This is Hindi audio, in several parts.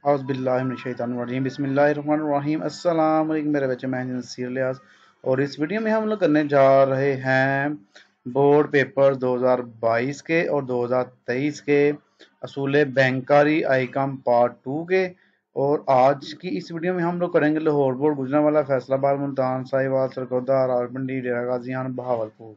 औज़ुबिल्लाहिमिनश्शैतानिर्रजीम बिस्मिल्लाहिर्रहमानिर्रहीम अस्सलाम वालेकुम मेरे बच्चे, मैं नसीर लियास। और इस वीडियो में हम लोग करने जा रहे हैं बोर्ड पेपर 2022 के और 2023 के असूल बैंकारी आईकॉम पार्ट 2 के। और आज की इस वीडियो में हम लोग करेंगे लाहौर बोर्ड, गुजरांवाला, फैसलाबाद, मुल्तान, साहिवाल, सरगोदा, रावलपिंडी, डेरा गाजी खान, बहावलपुर।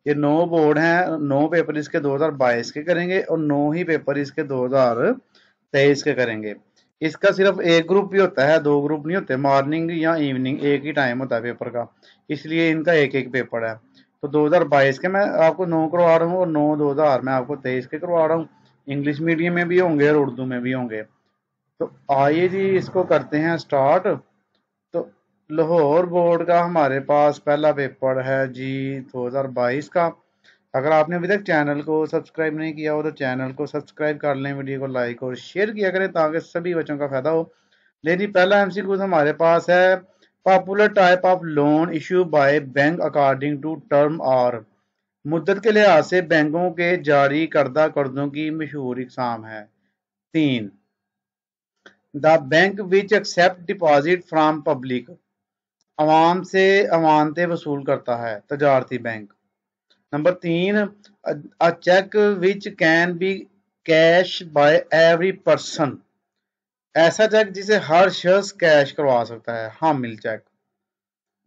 ये 9 बोर्ड हैं। 9 पेपर इसके 2022 के करेंगे और 9 ही पेपर इसके 2023 के करेंगे। इसका सिर्फ एक ग्रुप ही होता है, 2 ग्रुप नहीं होते। मॉर्निंग या इवनिंग एक ही टाइम होता है पेपर का, इसलिए इनका एक एक पेपर है। तो 2022 के मैं आपको 9 करवा रहा हूँ और 9 2000 मैं आपको 23 के करवा रहा हूँ। इंग्लिश मीडियम में भी होंगे और उर्दू में भी होंगे। तो आइए जी, इसको करते हैं स्टार्ट। तो लाहौर बोर्ड का हमारे पास पहला पेपर है जी 2022 का। अगर आपने अभी तक चैनल को सब्सक्राइब नहीं किया हो तो चैनल को सब्सक्राइब कर लें, वीडियो को लाइक और शेयर किया करें ताकि सभी बच्चों का फायदा हो। लेकिन पहला एमसीक्यू हमारे पास है, popular type of loan issue by bank according to term और मुद्दत के लिहाज से बैंकों के जारी करदा कर्जों की मशहूर इकसाम है। 3, the bank which accept deposit from public, अवाम से अमानतें वसूल करता है, तजारती bank. Number 3, a cheque which can be cash by every person, ऐसा चेक जिसे हर शख्स कैश करवा सकता है, हामिल cheque.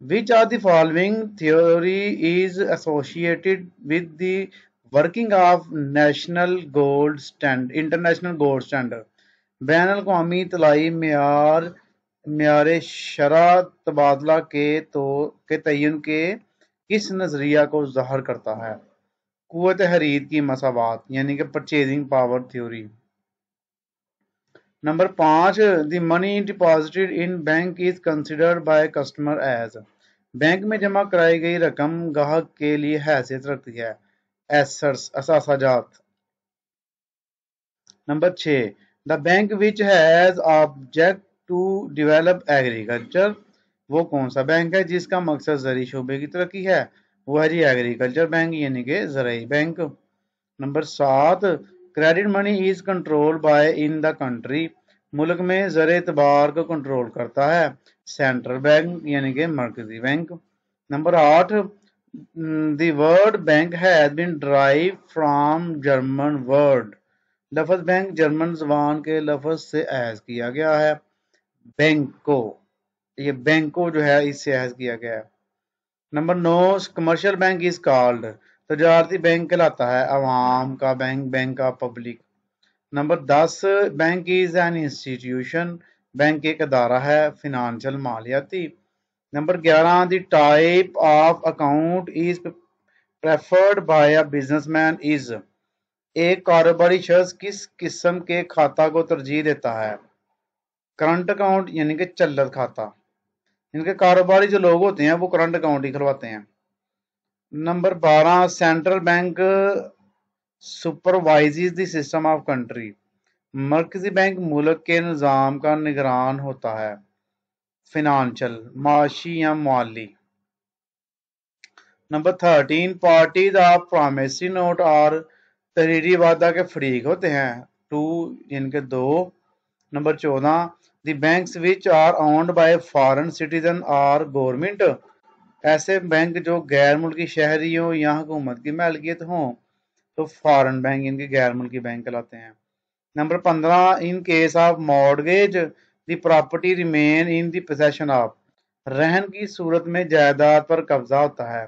Which are the following theory is associated with the working of national gold stand international gold standard, बैन अल-अक़वामी तलाई मेयार शरअ तबादला के तयन के किस नजरिया को ज़ाहिर करता है? कुव्वत खरीद की मसावात यानी कि purchasing power theory. Number 5, the money deposited in bank is considered by customer as, bank में जमा कराई गई रकम गाहक के लिए हैसियत रखती है, एसेट्स असासाजात। Number 6, the bank which has object to develop agriculture, वो कौन सा बैंक है जिसका मकसद ज़री शोबे की तरक्की है? वो है जी एग्रीकल्चर बैंक यानी कि ज़राई bank. Number 7, credit money is control by in the country, मुल्क में ज़र एतबार को कंट्रोल करता है, सेंट्रल बैंक यानी कि मरकजी bank. Number 8, the word bank has been drive from German word, लफ्ज बैंक जर्मन जबान के लफ्ज से अहज किया गया है, बैंको। ये बैंको जो है इससे अहज किया गया है। Number 9, commercial bank is called, तजारती बैंक कहलाता है, अवाम का bank, bank of public. Number 10, bank is an institution, bank एक अदारा है, फिनांशियल मालियाती। Number 11, the type of account is preferred by a businessman is, एक कारोबारी शख्स किस किस्म के खाता को तरजीह देता है? करंट अकाउंट यानी कि चल्लत खाता। इनके कारोबारी जो लोग होते हैं वो करंट अकाउंट ही खुलवाते हैं। Number 12, central bank supervises the system of country, मरकजी बैंक मुल्क के निज़ाम का निगरान होता है, फिनांशियल माशी या माली। Number 13, parties of promissory note और तहरीरी वादा के फरीक होते हैं, 2 इनके 2। Number 14, the banks which are owned by foreign citizen और गवर्नमेंट, ऐसे बैंक जो गैर मुल्की शहरियों या हुकूमत की मालिकियत हों तो फॉरेन बैंक इनके गैर मुल्की बैंक कहलाते हैं। Number 15, in case of mortgage the property remain in the possession of, रहन की सूरत में जायदाद पर कब्जा होता है,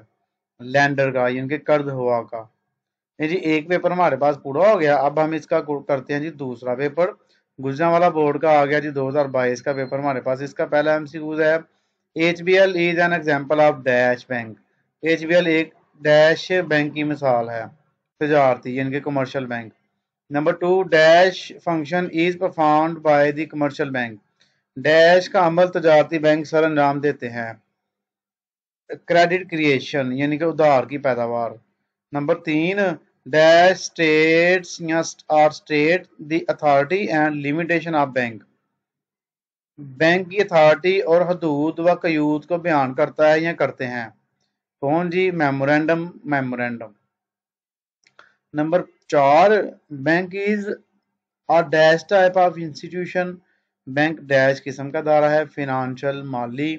लैंडर का यानी कर्ज हुआ का। ये जी एक पेपर हमारे पास पूरा हो गया। अब हम इसका करते हैं जी दूसरा पेपर। गुजरांवाला बोर्ड का आ गया जी 2022 का पेपर हमारे पास। इसका पहला एमसीक्यू है, HBL is an example of dash bank, HBL एक डैश बैंक की मिसाल है, तजारती यानी कि commercial bank. Number 2, dash function is performed by the commercial bank, dash का अमल तजारती बैंक सर अंजाम देते हैं, क्रेडिट क्रिएशन यानी कि उधार की पैदावार। नंबर 3, डैश स्टेट्स या और state the authority and limitation of bank, bank की अथॉरिटी और हदूद व कयूद को बयान करता है या करते हैं, कौन जी? Memorandum. Number 4, bank is a dash type of institution, bank dash किस्म का दारा है, फिनेंशियल माली।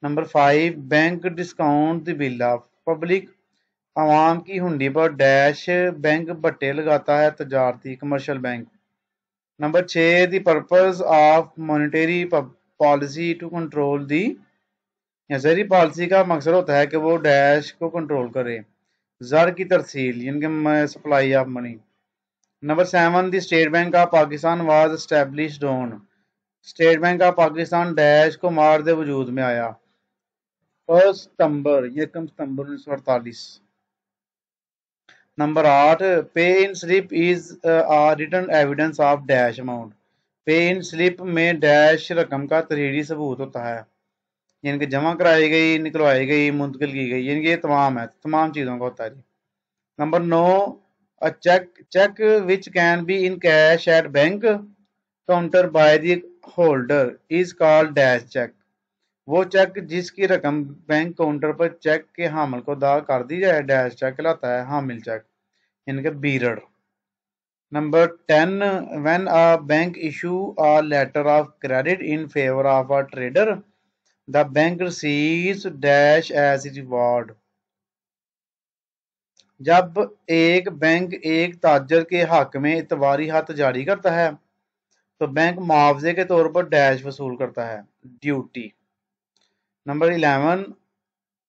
Number 5, bank discount the bill of public, आवाम की हुंडी पर डैश बैंक बट्टे लगाता है, तजारती commercial bank. Number 6, the purpose of monetary policy to control the, जहरी पॉलिसी का मकसद होता है कि वो डैश को कंट्रोल करे, ज़र की तरसील यानी कि supply of money. Number 7, the state bank of Pakistan was established on, state bank of Pakistan dash को मार दे वजूद में आया, 1 सितंबर 1948। Number 8, pay in slip is written evidence of dash amount, pay in slip में डैश रकम का तहरीरी सबूत होता है, यानी कि जमा कराई गई, निकलवाई गई, मुंतकिल की गई, यानी कि ये तमाम है, तमाम चीज़ों का होता है जी। Number 9, a cheque which can be in cash at bank counter by the holder is called dash cheque, वो चेक जिसकी रकम बैंक काउंटर पर चेक के हामिल को अदा कर दी जाए डैश चेक कहलाता है, हामिल चेक यानी कि bearer. Number 10, when a bank issue a letter of credit in favour of a trader the bank receives dash as reward, जब एक बैंक एक ताजर के हक में इतवारी हथ जारी करता है तो बैंक मुआवजे के तौर पर डैश वसूल करता है, duty. Number 11,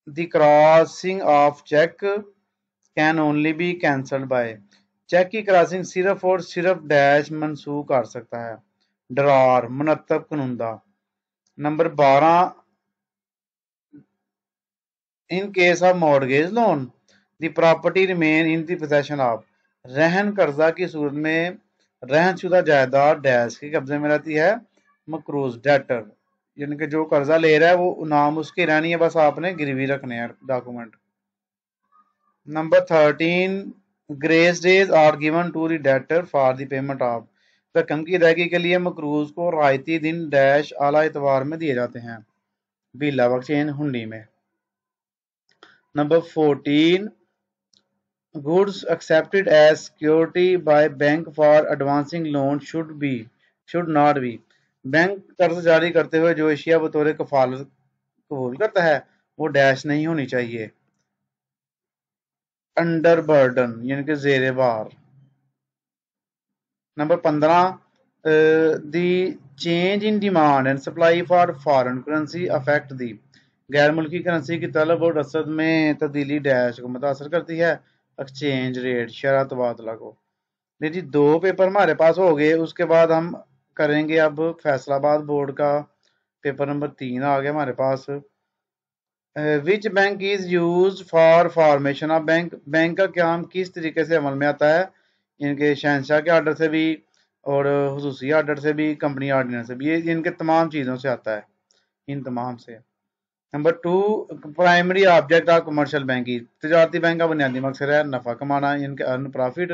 the crossing of cheque can only be cancelled by, cheque की क्रॉसिंग सिर्फ और सिर्फ डैश मनसूख कर सकता है, डरार मुनत्तब कनुंदा। Number 12, in case of mortgage loan the property remain in the possession of, रहन कर्जा की सूरत में रहनशुदा जायदाद डैश के कब्जे में रहती है, मकरूज डेटर, यानी कि जो कर्जा ले रहा है वो नाम उसकी रहनी है, बस आपने गिरवी रखने हैं document. Number 13, grace days are given to the debtor for the payment of, रकम की अदायगी के लिए मकरूज को रायती दिन डैश आला इतवार में दिए जाते हैं, बिल ऑफ एक्सचेंज हुंडी में। Number 14, goods accepted as security by bank for advancing loan should not be, bank कर्ज जारी करते हुए जो एशिया बतौर कफालत कबूल करता है वो डैश नहीं होनी चाहिए, अंडर बर्डन यानी कि जेर बार। Number 15, the change in demand and supply for foreign currency affect the, गैर मुल्की करेंसी की तलब और रसद में तब्दीली डैश को मुतासर करती है, एक्सचेंज रेट शरह तबादला को। नहीं जी, 2 पेपर हमारे पास हो गए, उसके बाद हम करेंगे अब फैसलाबाद बोर्ड का पेपर नंबर 3 आ गया हमारे पास। Which bank is use for formation of bank, bank का काम किस तरीके से अमल में आता है, इनके शहनशाह के आर्डर से भी और हुसूसी आर्डर से भी, कंपनी ऑर्डिनेंस से भी, ये इनके तमाम चीज़ों से आता है, इन तमाम से। Number 2, primary object of commercial bank, तजारती बैंक का बुनियादी मकसद है नफ़ा कमाना, इनके earn profit.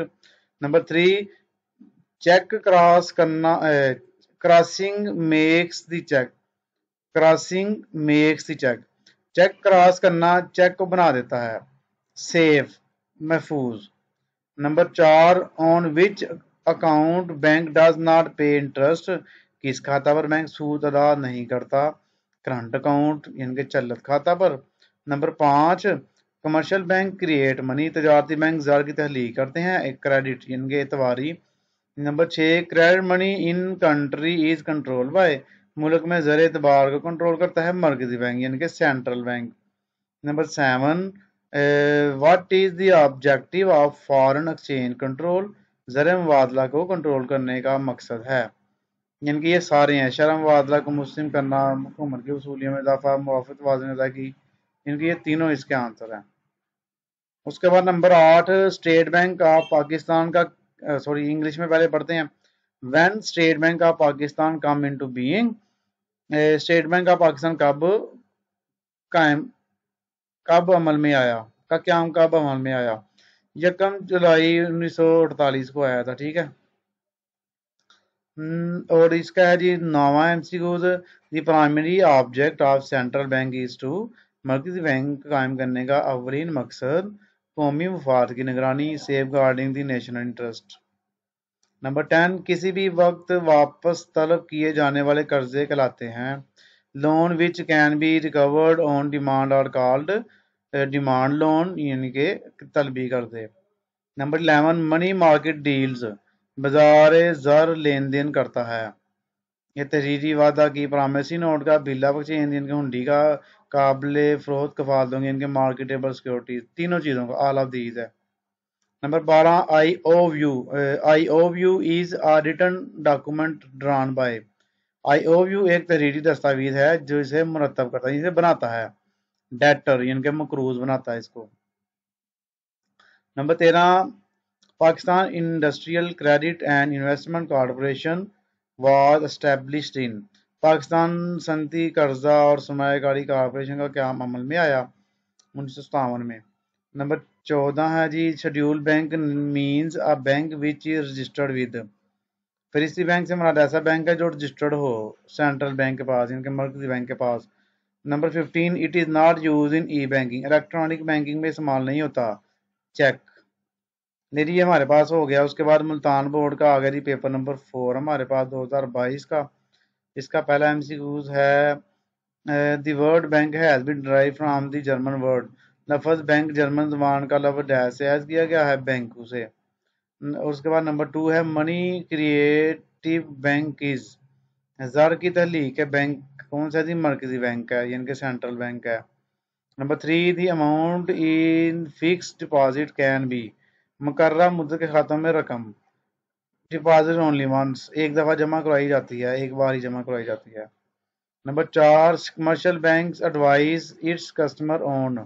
Number 3, cheque cross करना, crossing makes the cheque, crossing makes the cheque, cheque cross करना चेक को बना देता है सेफ, महफूज। Number 4, on which account bank does not pay interest, किस खाता पर बैंक सूद अदा नहीं करता, करंट अकाउंट यानी कि चलत खाता पर। Number 5, commercial bank create money, तजारती बैंक ज़र की तहलीक करते हैं, एक क्रेडिट यानी कि एतवारी। Number 6, credit money in country is control by, मुल्क में ज़र एतबार को कंट्रोल करता है मरकजी बैंक यानी कि central bank. Number 7, what is the objective of foreign exchange control, ज़र मुबादला को कंट्रोल करने का मकसद है, यानी कि ये सारे हैं, शरह मुबादला को मुस्लिम करना, हुकूमत की वसूलियों में इजाफा, मुआफ़त वाज़न अदायगी, इनके ये तीनों इसके आंसर हैं। उसके बाद number 8, state bank of Pakistan का, सॉरी इंग्लिश में पहले पढ़ते हैं, when state bank of Pakistan come into being, state bank of Pakistan कायम कब अमल में आया, का क्याम कब अमल में आया, 1 जुलाई 1948 को आया था, ठीक है। और इसका है जी 9वां MCQs, the primary object of central bank is to, मरकजी बैंक कायम करने का अवलीन मकसद कौमी मफाद की निगरानी, safeguarding the national interest. Number 10, किसी भी वक्त वापस तलब किए जाने वाले कर्जे कहलाते हैं। Loan which can be recovered on demand और कॉल्ड डिमांड लोन, यानी कि तलबी कर्जे। नंबर 11, मनी मार्केट डील्स, बाजार ज़र लेन देन करता है। ये तहरीरी वादा की प्रामिसी नोट का, बिल्ला एक्सचेंज, इनके हुंडी का, काबिल फरोख्त कफालतों की, इनके मार्केटेबल सिक्योरिटीज, तीनों चीज़ों का ऑल ऑफ दीज है। Number 12, I O U is a written document drawn by. I O U एक तहरीरी दस्तावेज है जो इसे मुरतब करता है, इसे बनाता है डेटर, यानी कि मकरूज बनाता है इसको। Number 13, Pakistan industrial credit and investment corporation was established in. Pakistan सनती कर्जा और सरमायाकारी कॉरपोरेशन का क्या अमल में आया? 1957 में। नंबर 14 है जी, schedule bank means a bank which is registered with. फहरिस्ती बैंक से हमारा ऐसा बैंक है जो रजिस्टर्ड हो सेंट्रल बैंक के पास, इनके मरकजी बैंक के पास। Number 15, it is not use in e banking, electronic banking में इस्तेमाल नहीं होता चेक। नहीं जी, ये हमारे पास हो गया। उसके बाद मुल्तान बोर्ड का आ गया जी पेपर नंबर 4 हमारे पास 2022 का। इसका पहला एमसीक्यूज है, the word bank has been derive from the German word. लफ्ज बैंक जर्मन जबान का लफ्ज डैश से हैज किया गया है बैंक उसे। और उसके बाद नंबर 2 है, मनी क्रिएटिव बैंक इज। ज़र की तहलीक है बैंक कौन सा जी? मरकजी बैंक है, यानी कि सेंट्रल बैंक है। Number 3, the amount in fix deposit can be. मुकर्रर मुद्दत के खातों में रकम, डिपॉजिट ओनली वंस, एक दफ़ा जमा करवाई जाती है, एक बार ही जमा करवाई जाती है। Number 4, commercial bank advice its customer own.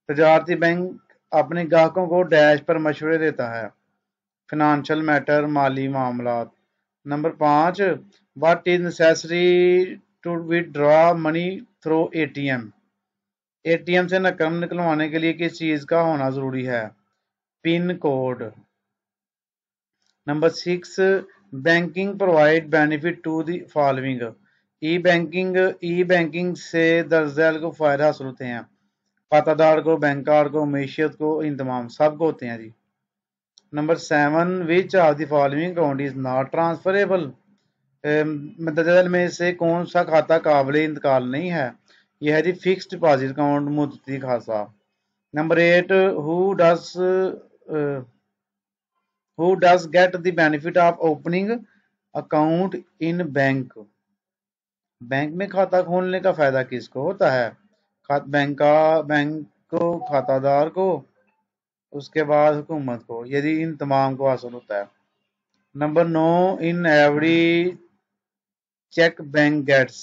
तजारती बैंक अपने ग्राहकों को डैश पर मशवरे देता है, फिनंशियल मैटर, माली मामलात। Number 5, what is necessary to withdraw money through ATM. ATM से रकम निकलवाने के लिए किस चीज का होना जरूरी है? Pin code. Number 6, banking provide benefit to the following. E banking से दर्ज को फायदा हासिल होते हैं, खातादार को, बैंकर को, मीशियत को, इन तमाम सबको होते हैं जी। Number 7, which of the following account is not transferable. मतदल में से कौन सा खाता काबिल इंतकाल नहीं है? यह है जी फिक्स डिपॉजिट अकाउंट, मुद्दती खाता। Number 8, who does who does get the benefit of opening account in bank. Bank में खाता खोलने का फायदा किसको होता है? बैंक को, खातादार को, उसके बाद हुकूमत को, यदि इन तमाम को हासिल होता है। Number 9, in every cheque bank gets.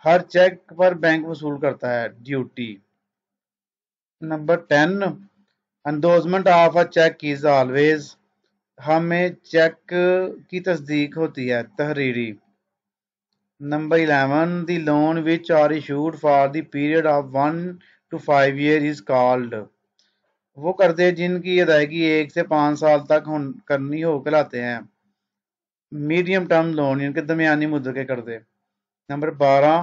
हर चेक पर बैंक वसूल करता है duty. Number 10, endorsement of a cheque is always. हमें चेक की तस्दीक होती है, तहरीरी। Number 11, the loan which are issued for the period of 1 to 5 year is called. वो कर्जे जिनकी अदायगी 1 से 5 साल तक करनी हो कहलाते हैं मीडियम टर्म लोन, यानी कि दरमियानी मुद्दत के कर्जे। Number 12,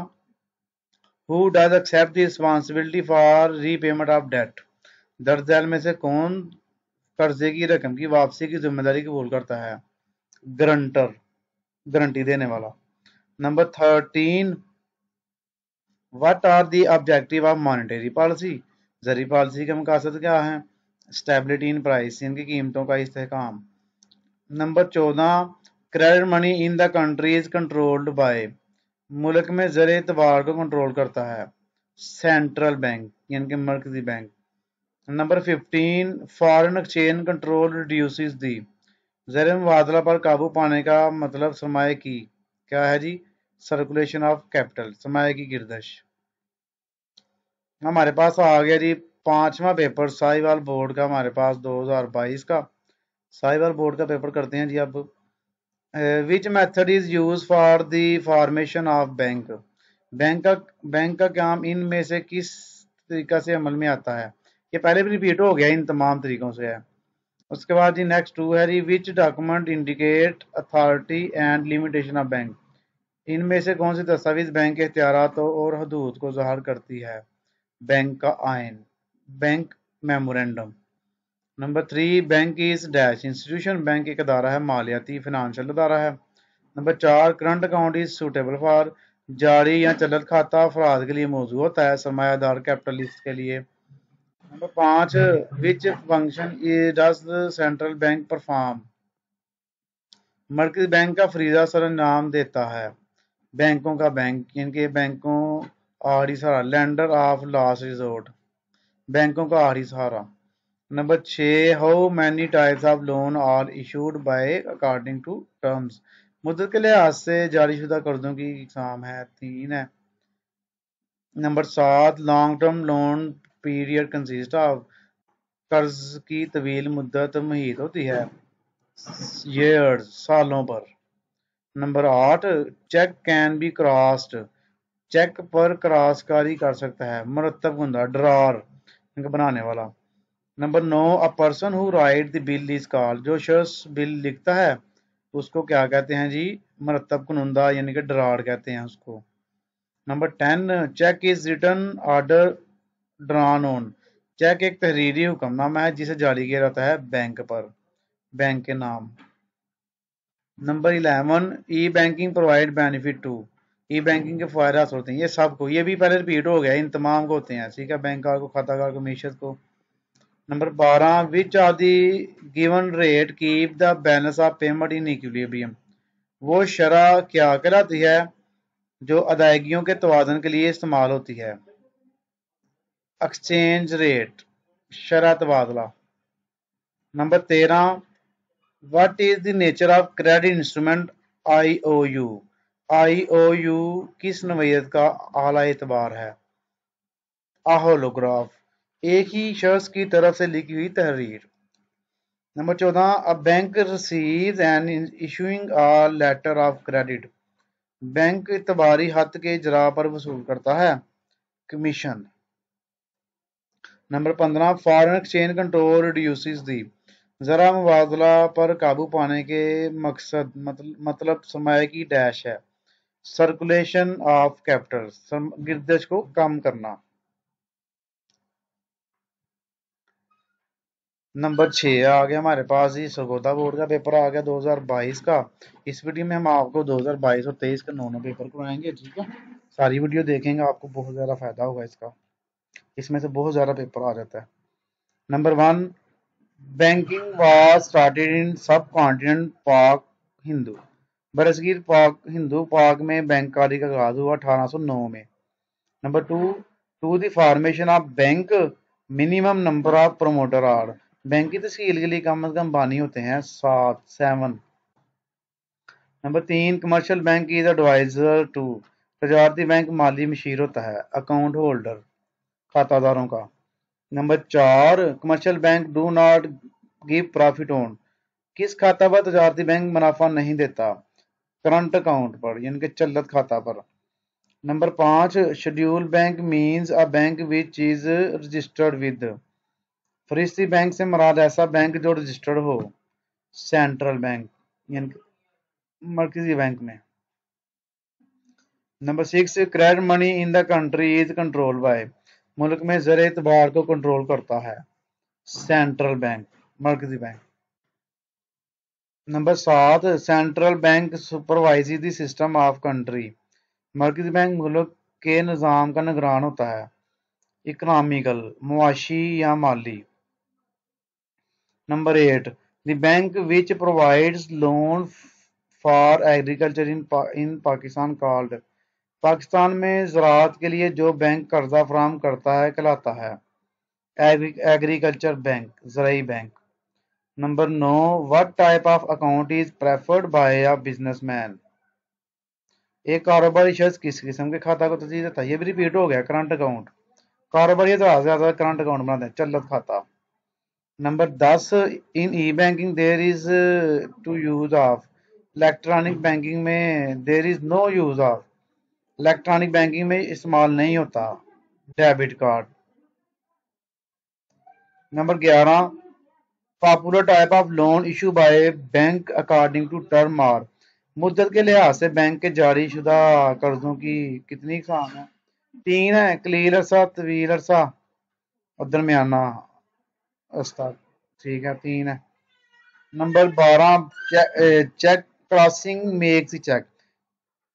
who does accept the responsibility for repayment of debt. दर्ज झैल में से कौन कर्जे की रकम की वापसी की जिम्मेदारी कबूल करता है? गारंटर, गारंटी देने वाला। Number 13, what are the objective of monetary policy. जरी पॉलिसी के मकसद क्या हैं? स्टेबिलिटी इन प्राइस, इनकी कीमतों का इस्तेहकाम। Number 14, credit money in the country is controlled by. मुल्क में ज़र एतबार को कंट्रोल करता है सेंट्रल बैंक, यानी कि मरकजी bank. Number 15, foreign exchange control reduces the. ज़र मुबादला पर काबू पाने का मतलब सरमाए की क्या है जी? सर्कुलेशन ऑफ कैपिटल, सरमाए की गिरदश। हमारे पास आ गया जी 5वां पेपर साहिवाल बोर्ड का, हमारे पास 2022 का। साहिवाल बोर्ड का पेपर करते हैं जी अब। Which method is use for the formation of bank. Bank का काम इनमें से किस तरीका से अमल में आता है? ये पहले भी रिपीट हो गया, इन तमाम तरीकों से है। उसके बाद जी नेक्स्ट 2 है जी, which document indicate authority and limitation of bank. इनमें से कौन सी दस्तावेज बैंक के इख्तियारात और हदूद को ज़ाहिर करती है? बैंक का आइन, bank memorandum. Number 3, bank is dash institution, bank एक अदारा है, मालियाती फिनेंशियल अदारा है। Number 4, current account is suitable for, जारी या चलत खाता अफराद के लिए मौजूद होता है, सरमायादार कैपिटलिस्ट के लिए। Number 5, which function does the central bank perform, मरकजी बैंक का फरीदा सरंजाम देता है, बैंकों का बैंक, इनके बैंकों आखिरी सहारा, लेंडर ऑफ लास्ट रिजोर्ट, बैंकों का आखिरी सहारा। Number 6, how many types of loan are issued by according to terms, मुद्दत के लिहाज से जारीशुदा कर्जों की इकसाम है, 3 है। Number 7, long term loan period consist of, कर्ज की तवील मुद्दत मुहित होती है, ईयर्स सालों पर। Number 8, cheque can be crossed, cheque पर क्रॉसकारी कर सकता है, मुरत्तब गुंदा ड्रॉर इनका बनाने वाला। Number 9, a person who write the bill is called, जो शख्स बिल लिखता है उसको क्या कहते हैं जी, मुरत्तब कुनुंदा यानी कि ड्रॉर कहते हैं उसको। Number 10, cheque is written order drawn on, cheque एक तहरीरी हुक्मनामा है जिसे जारी किया जाता है बैंक पर, बैंक के नाम। Number 11, e banking provide benefit to, e banking के फायदे हासिल होते हैं ये सबको, ये भी पहले रिपीट हो गया, इन तमाम को होते हैं, ठीक है, बैंकर को, खाताकार को, मीशत को। Number 12, which are the given rate keep the balance of payment in equilibrium, वो शरह क्या कहलाती है जो अदायगियों के तवाज़ुन के लिए इस्तेमाल होती है, एक्सचेंज रेट, शरह तबादला। Number 13, what is the nature of credit instrument IOU, IOU किस नोयत का आला एतबार है, होलोग्राफ, एक ही शख्स की तरफ से लिखी हुई तहरीर। Number 14, a bank receives and issuing a letter of credit, bank इतबारी हद के इजरा पर वसूल करता है, commission. Number 15, foreign exchange control reduces the, जरा मुबादला पर काबू पाने के मकसद मतलब सरमाए की डैश है, सर्कुलेशन ऑफ कैपिटल, गिरदश को कम करना। नंबर 6 आ गया हमारे पास ही सरगोदा बोर्ड का पेपर आ गया 2022 का। इस वीडियो में हम आपको 2022 और 23 का दोनों पेपर करवाएंगे, ठीक है, सारी वीडियो देखेंगे, आपको बहुत ज़्यादा फायदा होगा इसका, इसमें से बहुत ज़्यादा पेपर आ जाता है। Number 1, banking was started in सब कॉन्टिनेंट पाक हिंदू, बरसगीर पाक हिंदू पाक में बैंककारी का आगाज हुआ 1809 में। Number 2, to the formation of bank minimum number of promoter are, bank की तस्कील के लिए कम से कम बानी होते हैं 7। Number 3, commercial bank is adviser to, तजारती बैंक माली मशीर होता है, अकाउंट होल्डर खातादारों का। Number 4, commercial bank do not give profit on, किस खाता पर तजारती बैंक मुनाफा नहीं देता, करंट अकाउंट पर यानी कि चलत खाता पर। Number 5, schedule bank means a bank which is registered with, फरिश्ती बैंक से मुराद ऐसा बैंक जो रजिस्टर्ड हो, सेंट्रल बैंक यानी मरकजी बैंक में। Number 6, credit money in the country is control by, मुल्क में ज़र एतबार को कंट्रोल करता है, सेंट्रल बैंक मरकजी bank. Number 7, central bank supervise the system of country, मरकजी बैंक मुल्क के निज़ाम का निगरान होता है, इकनॉमिकल मुआशी या माली। Number 8, the bank which provides loan for agriculture in Pakistan called, Pakistan में ज़राअत के लिए जो बैंक कर्जा फराहम करता है कहलाता है एग्रीकल्चर बैंक, ज़राई bank. Number 9, what type of account is preferred by a businessman, एक कारोबारी शख्स किस किस्म के खाता को तरजीह देता है, ये भी रिपीट हो गया, करंट अकाउंट, कारोबारी तो ज्यादा करंट अकाउंट बनाते हैं, चलत खाता। Number 10, in e banking there is to use of, इलेक्ट्रॉनिक बैंकिंग में there is no use of, इलेक्ट्रॉनिक बैंकिंग में इस्तेमाल नहीं होता debit card. Number 11, popular type of loan issue by bank according to term are, मुद्दत के लिहाज से बैंक के जारी शुदा कर्जों की कितनी इकसाम है, 3 है, कलील अरसा, तवील अरसा और दरमियाना अरसा, ठीक है, 3 है। Number 12, cheque crossing makes cheque.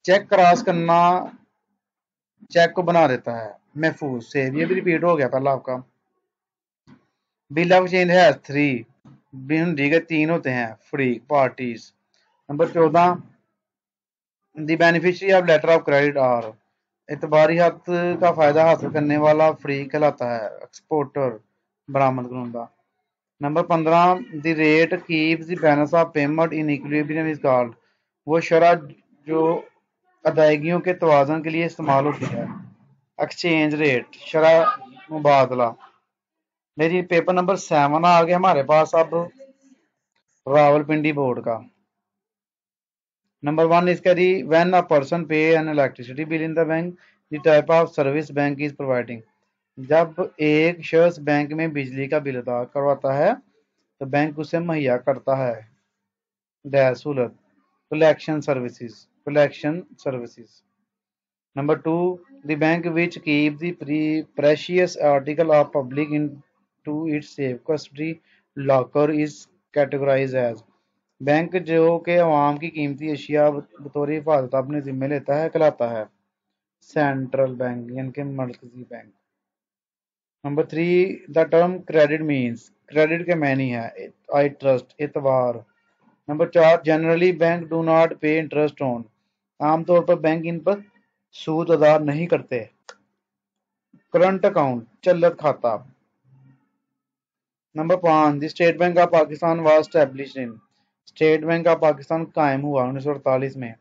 Cheque cross करना चेक को बना देता है महफूज से। ये भी रिपीट हो गया पहला आपका। बिल ऑफ चेंज है 3। भिंडी के 3 होते हैं three parties. Number 14, the beneficiary of letter of credit are. एतबारी हक का फायदा हासिल करने वाला फ्री कहलाता है एक्सपोर्टर, बरामद कुनंदा। Number 15, the rate keeps the balance of payment in equilibrium is called. वो शरह जो अदायगियों के तवाज़ुन के लिए इस्तेमाल होती है एक्सचेंज रेट, शरह मुबादला। मेरी पेपर नंबर 7 आ गया हमारे पास अब रावलपिंडी बोर्ड का। नंबर 1 इसका दी व्हेन अ पर्सन पे N electricity bill in the bank the type of service bank is providing. जब एक शख्स बैंक में बिजली का बिल अदा करवाता है तो बैंक उसे मुहैया करता है सहूलत collection services. Number 2, the bank which keeps the precious article of public into its safe custody locker is categorized as। Bank जो के अवाम की कीमती अशिया बतौर हिफाजत अपने जिम्मे लेता है कहलाता है सेंट्रल बैंक यानी कि मरकजी bank. Number 3, the term credit means. Credit के मानी है आई ट्रस्ट, एतबार। Number 4, generally bank do not pay interest on. आमतौर पर बैंक इन पर सूद अदा नहीं करते। करंट अकाउंट, चलत खाता। Number 5, the state bank of Pakistan was established in. State bank of Pakistan कायम हुआ 1948 में।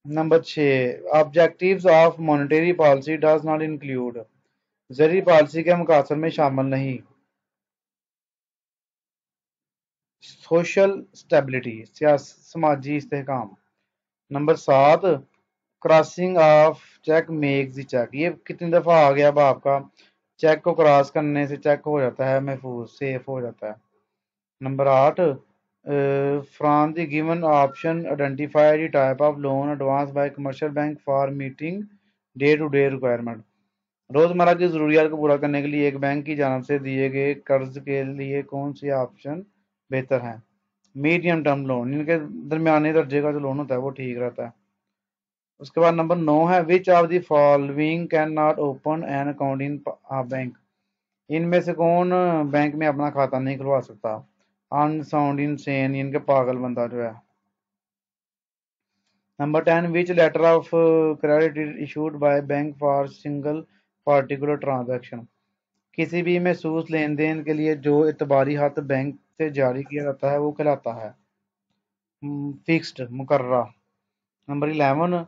Number 6, objectives of monetary policy does not include. ज़रूरी पॉलिसी के मकासद में शामिल नहीं सोशल स्टेबिलिटी, समाजी इस्तेहकाम। Number 7, crossing of cheque makes the cheque. ये कितनी दफ़ा आ गया अब आपका। चेक को क्रॉस करने से चेक हो जाता है महफूज, सेफ हो जाता है। Number 8, from the given option identify the type of loan advance by commercial bank for meeting day to day requirement. रोजमर्रा की जरूरियात को पूरा करने के लिए एक बैंक की जानब से दिए गए कर्ज के लिए कौन सी ऑप्शन बेहतर है। मीडियम टर्म लोन, इनके दरमियाने दर्जे का जो लोन होता है वो ठीक रहता है। उसके बाद नंबर 9 है विच of the following can not open an account in bank. इनमें से कौन बैंक में अपना खाता नहीं खुलवा सकता। अनसाउंड, इनसेन, इनके पागल बंदा जो है। Number 10, which letter of credit is issued by bank for single particular transaction. किसी भी महसूस लेन देन के लिए जो एतबारी हत बैंक से जारी किया जाता है वो कहलाता है फिक्स्ड, मुकर्रा। Number 11,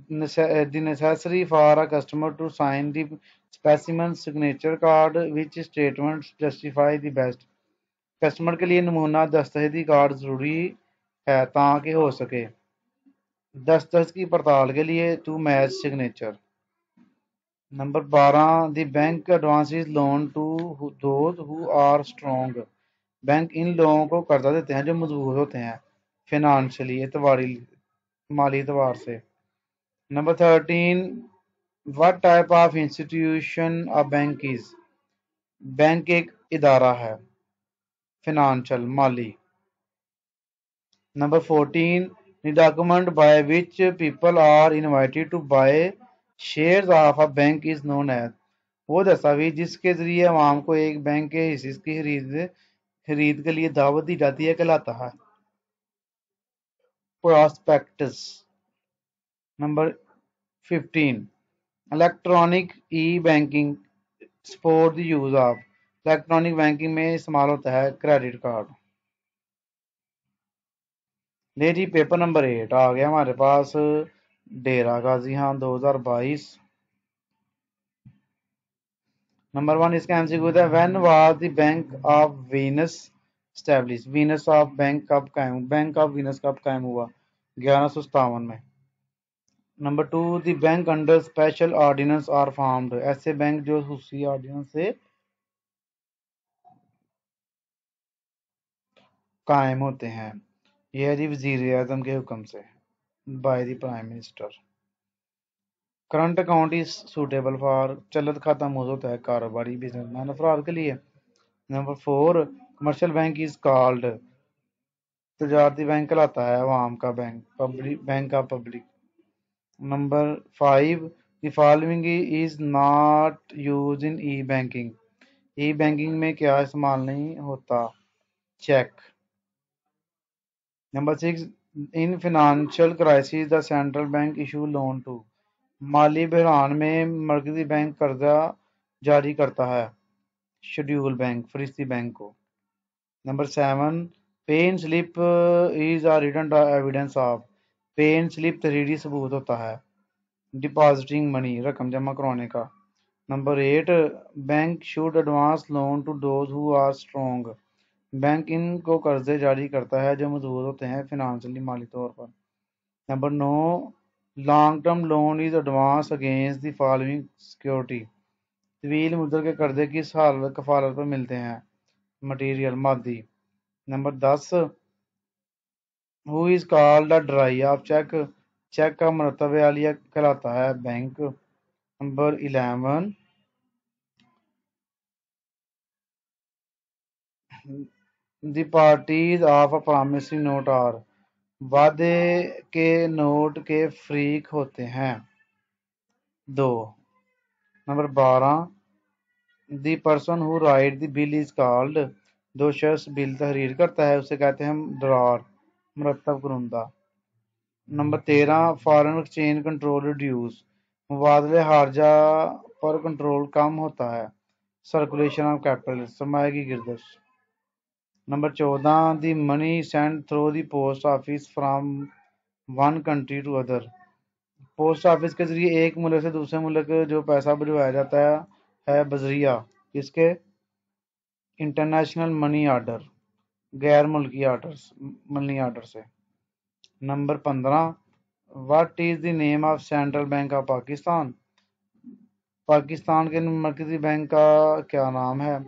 the necessary for a customer to sign the specimen signature card which statements justify the best। Customer के लिए नमूना दस्तखती कार्ड जरूरी है ताकि हो सके दस्तखत की पड़ताल के लिए to match signature. Number 12, the bank advances loan to those who are strong. Bank इन लोगों को कर्जा देते हैं जो मजबूत होते हैं फाइनेंशियली, एतबारी माली एतबार से। Number 13, what type of institution a bank is. Bank एक इदारा है फाइनेंशियल, माली। Number 14, the document by which people are invited to buy shares of a bank is known as. वो दस्तावेज जिसके जरिए अवाम को एक बैंक के हिस्से की खरीद के लिए दावत दी जाती है कहलाता है prospectus. Number 15, electronic E banking support the use of. इलेक्ट्रॉनिक बैंकिंग में इस्तेमाल होता है क्रेडिट कार्ड। ले जी पेपर नंबर 8 आ गया हमारे पास डेरा गाजी खान 2022। नंबर 1 इसका एमसीक्यू है when was the bank of Venus establish. Venus of bank कब कायम, बैंक ऑफ वीनस कब कायम हुआ 1157 में। Number 2, the bank under special ordinance are formed. ऐसे बैंक जो हुसी ऑर्डिनेंस से कायम होते हैं। यह है जी वजीर आजम के हुक्म से by the prime minister. Current account is suitable for, चलत खाता मौजूद होता है कारोबारी बिजनेसमैन अफराद के लिए। Number 4, commercial bank is called, तजारती बैंक कहलाता है, आवाम का bank, public bank of public. Number 5, the following is not use in e banking, e banking में क्या इस्तेमाल नहीं होता? Cheque. Number 6, in financial crisis the central bank issue loan to, माली बहरान में मरकजी बैंक कर्जा जारी करता है, शेड्यूल बैंक, फरिश्ती बैंक को। Number 7, pay in slip is a written evidence of, pay in slip तहरीरी सबूत होता है, डिपॉजिटिंग मनी, रकम जमा करवाने का। Number 8, bank should advance loan to those who are strong, bank इनको कर्जे जारी करता है जो मजबूत होते हैं फिनेंशियली, माली तौर पर। Number 9, long term loan is advance against the following security, तवील मुद्दत के कर्जे किस हालत कफालत पर मिलते हैं? मटीरियल, मादी। Number 10, who is called the drawer of cheque, cheque का मरतब आलिया कहलाता है, bank. Number 11, the parties of a promissory note are, वादे के नोट के फ्रीक होते हैं, 2। Number 12, the person who write the bill is called, जो शख्स बिल तहरीर करता है उसे कहते हैं ड्रॉर, मुरतब कुरुंदा। Number 13, foreign exchange control reduce, मुबादले हार्जा पर कंट्रोल कम होता है, सर्कुलेशन ऑफ कैपिटल, सरमाए की गिरदश। Number 14, the money send through the post office from one country to other, post office के जरिए एक मुल्क से दूसरे मुल्क जो पैसा भिजवाया जाता है बजरिया इसके, इंटरनेशनल मनी ऑर्डर, गैर मुल्की ऑर्डर, मनी ऑर्डर से। Number 15, what is the name of central bank of Pakistan, Pakistan के मरकजी बैंक का क्या नाम है?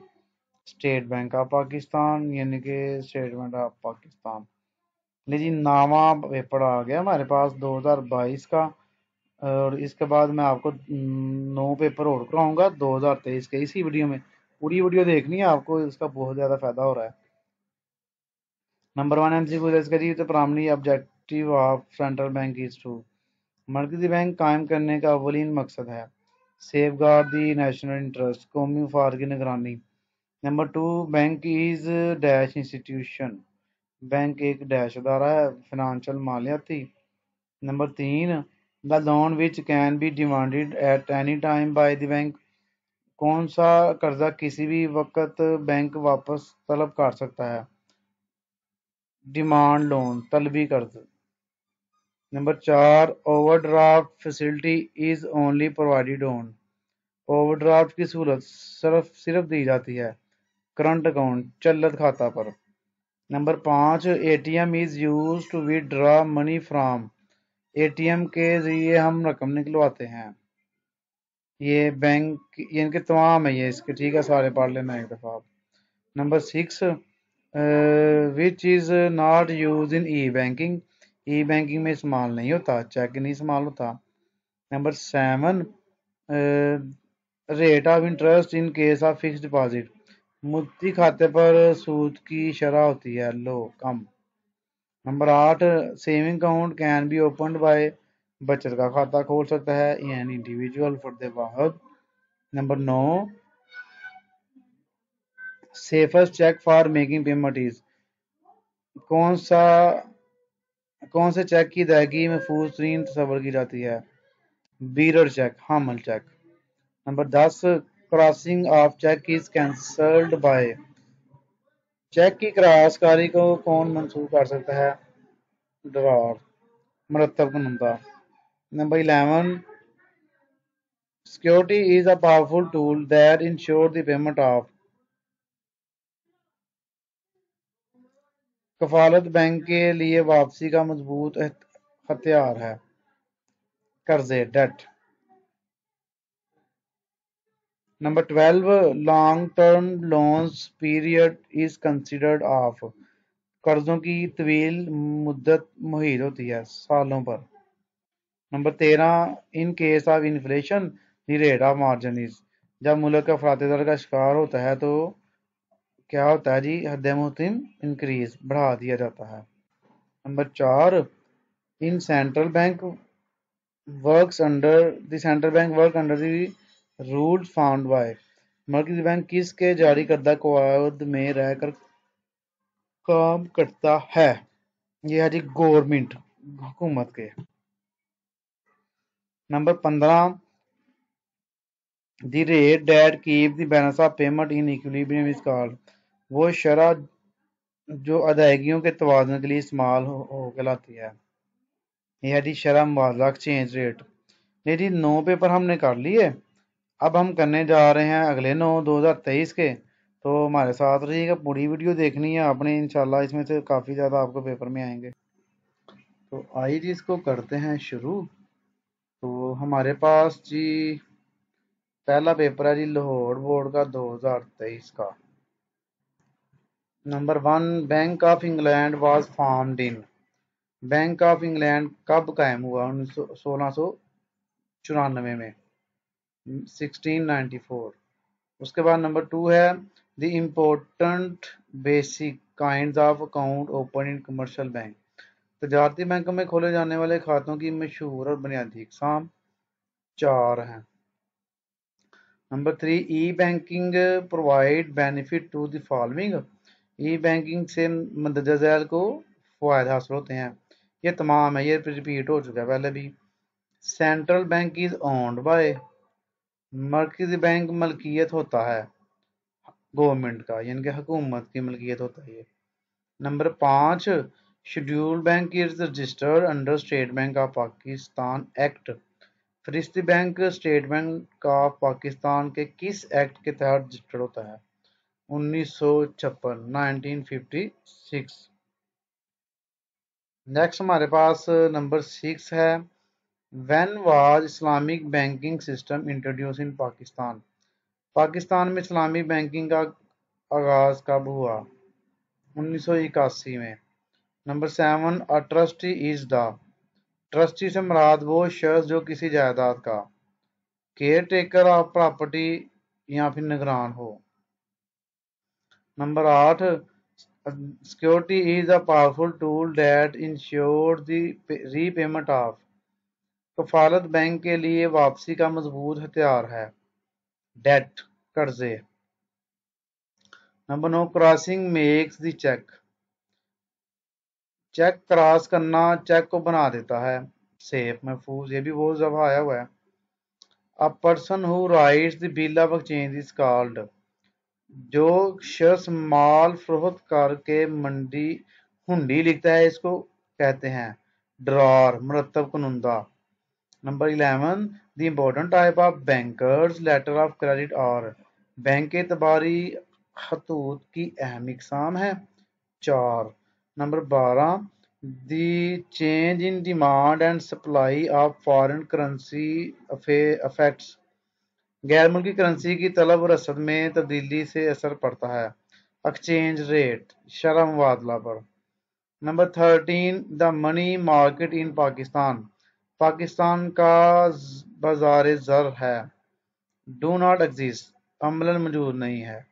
स्टेट बैंक ऑफ पाकिस्तान, यानी कि स्टेट बैंक ऑफ पाकिस्तान। लेकिन नामा पेपर आ गया हमारे पास 2022 का, और इसके बाद मैं आपको 9 पेपर और कराऊंगा 2023 के इसी वीडियो में, पूरी वीडियो देखनी है आपको, इसका बहुत ज़्यादा फायदा हो रहा है। नंबर 1 MCQ इसका जी, तो primary objective of central bank is to, मरकजी बैंक कायम करने का अवलीन मकसद है safeguard the national interest, कौमी मफाद की निगरानी। Number 2, bank is dash institution, bank एक डैश अदारा है, फिनेंशियल मालियाती। Number 3, the loan which can be demanded at any time by the bank, कौन सा कर्जा किसी भी वक्त बैंक वापस तलब कर सकता है? डिमांड लोन, तलबी कर्ज। Number 4, overdraft facility is only provided on, overdraft की सहूलत सिर्फ दी जाती है करंट अकाउंट, चलत खाता पर। Number 5, ATM is use to withdraw money from, ATM के जरिए हम रकम निकलवाते हैं, ये बैंक, ये इनके तमाम है ये इसके, ठीक है, सारे पढ़ लेना एक दफ़ा आप। Number 6, which is not use in e banking, e banking में इस्तेमाल नहीं होता, चेक नहीं इस्तेमाल होता। Number 7, rate of interest in case of fix deposit, मुद्दती खाते पर सूद की शरह होती है लो, कम। Number 8, saving account can be opened by, बचत का खाता खोल सकता है एन इंडिविजुअल फॉर द वाहद। Number 9, safest cheque for making payment is, कौन सा कौन से चेक की अदायगी महफूज तरीन तस्वर की जाती है? बीरर चेक, हामल cheque. Number 10, crossing of cheque is cancelled by, cheque की क्रॉसकारी को कौन मंसूख कर सकता है? ड्रॉर, मुरतब कुनंदा। Number 11, security is a powerful tool that insure the payment of, कफालत बैंक के लिए वापसी का मजबूत हथियार है, कर्जे, debt. Number 12, long term loans period is considered of, कर्जों की तवील मुद्दत मुहित होती है, सालों पर। Number 13, in case of inflation the rate of margin is, जब मुल्क का अफरात दर का शिकार होता है तो क्या होता है जी? हद मुहतिम इंक्रीज, बढ़ा दिया जाता है। Number 4, in central bank central bank work under the rules found by. मरकजी बैंक किसके जारी करदा कवायद में रहकर काम करता है? ये है जी गवर्नमेंट, हुकूमत के। Number 15, the rate that keep the balance of payment in equilibrium is called. वो शरह जो अदायगियों के तवाज़ुन के लिए इस्तेमाल हो कहलाती है। ये है जी शरह मुबादला, एक्सचेंज रेट। ये जी 9 पेपर हमने कर लिए। अब हम करने जा रहे हैं अगले 9 2023 के। तो हमारे साथ रहिएगा, पूरी वीडियो देखनी है आपने, इंशाल्लाह इसमें से काफ़ी ज़्यादा आपको पेपर में आएंगे। तो आइए जी इसको करते हैं शुरू। तो हमारे पास जी पहला पेपर है जी लाहौर बोर्ड का 2023 का। Number 1, bank of England was formed in. Bank of England कब कायम हुआ? 1694 में, 1694। उसके बाद नंबर 2 है the important basic kind of account open in commercial bank. तजारती बैंकों में खोले जाने वाले खातों की मशहूर और बुनियादी इकसाम 4 हैं। Number 3, e banking provide benefit to the following. E banking से मंदरजा झैल को फ़वाद हासिल होते हैं। ये तमाम है, ये रिपीट हो चुका है पहले भी। Central bank is owned by. मरकजी बैंक मलकियत होता है गवर्नमेंट का, यानी कि हुकूमत की मलकियत होता है ये। Number 5, scheduled bank is registered under State bank of Pakistan Act. फरिश्ती bank State bank of Pakistan के किस एक्ट के तहत रजिस्टर्ड होता है? 1956, 1956। नेक्स्ट हमारे पास नंबर 6 है when was Islamic banking system introduce इन पाकिस्तान। पाकिस्तान में इस्लामी बैंकिंग का आगाज कब हुआ? 1981 में। Number 7, a trustee is the. Trustee से मुराद वो शख्स जो किसी जायदाद का केयर टेकर ऑफ प्रॉपर्टी या फिर निगरान हो। Number 8, security is a powerful tool that insure the repayment of. कफालत बैंक के लिए वापसी का मजबूत हथियार है। डेट, कर्जे। Number 9, crossing makes the cheque. Cheque cross करना चेक को बना देता है सेफ, महफूज। ये भी बहुत दफा आया हुआ है। अ person who rights the bill of exchange is called. जो शख्स माल फरोख्त करके मंडी हुंडी लिखता है इसको कहते हैं ड्रॉर, मुरत्तब कुनुंदा। Number 11, the important type of bankers letter of credit are. Bank के एतबारी खतूत की अहम इकसाम है 4। Number 12, the change in demand and supply of foreign currency affects. गैर मुल्की करेंसी की तलब और रसद में तब्दीली से असर पड़ता है एक्सचेंज रेट, शरह मुबादला पर। Number 13, the money market in Pakistan. Pakistan का बाजार ज़र है डू नॉट एग्जिस्ट, अमलन मौजूद नहीं है।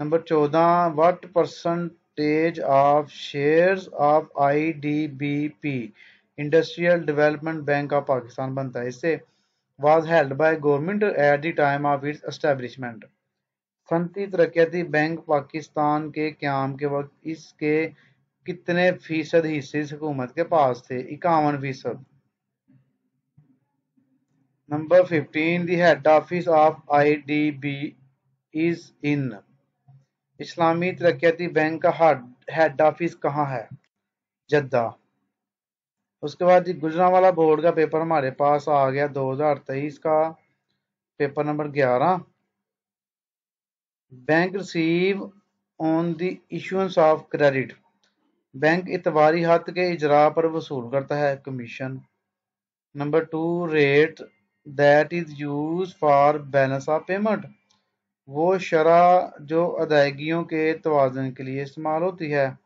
Number 14, what percentage of shares of IDBP industrial development bank of Pakistan बनता है इससे? was held by government at the time of its establishment। सनती तरक्याती बैंक पाकिस्तान के क़याम के वक्त इसके कितने फीसद हिस्से हुकूमत के पास थे? 51%। Number 15, the head office of IDB is in. इस्लामी तरक्याती बैंक का हेड ऑफिस कहाँ है? जद्दा। उसके बाद गुजरांवाला बोर्ड का पेपर हमारे पास आ गया 2023 का, paper number 11। Bank receive on the issuance of credit. Bank इतबारी हद के इजरा पर वसूल करता है commission. Number 2, rate that is use for balance of payment. वो शरह जो अदायगियों के तवाज़ुन के लिए इस्तेमाल होती है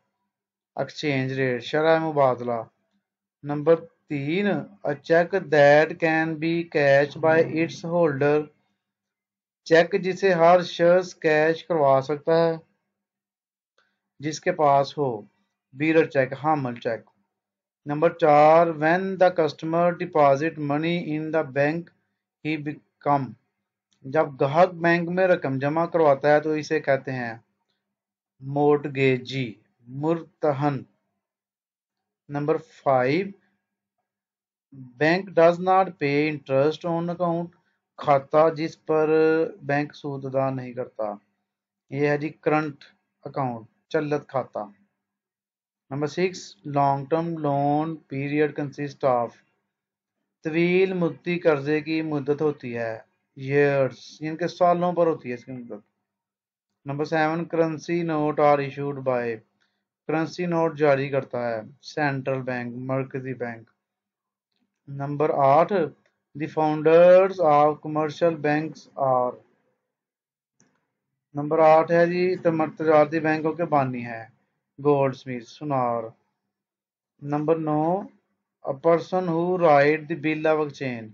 एक्सचेंज रेट, शरह मुबादला। Number 3, a cheque that can be cash by its holder. Cheque जिसे हर शख्स कैश करवा सकता है जिसके पास हो, बीरर चेक, हामल cheque. Number 4, when the customer deposit money in the bank he become, जब ग्राहक बैंक में रकम जमा करवाता है तो इसे कहते हैं मोर्टगेजी, मुर्तहन। Number 5, bank does not pay interest on account, खाता जिस पर बैंक सूद अदा नहीं करता। ये है जी करंट अकाउंट, चलत खाता। Number 6, long term loan period consist of, तवील मुद्दती कर्जे की मुद्दत होती है, ईयर्स, इनके सालों पर होती है इसकी मुद्दत। Number 7, currency note are issued by, currency note जारी करता है सेंट्रल बैंक, मरकजी bank. Number 8, the founders of commercial banks are, number 8 है जी तजारती बैंकों के बानी है गोल्ड स्मिथ, सुनार। Number 9, a person who write the bill of exchange,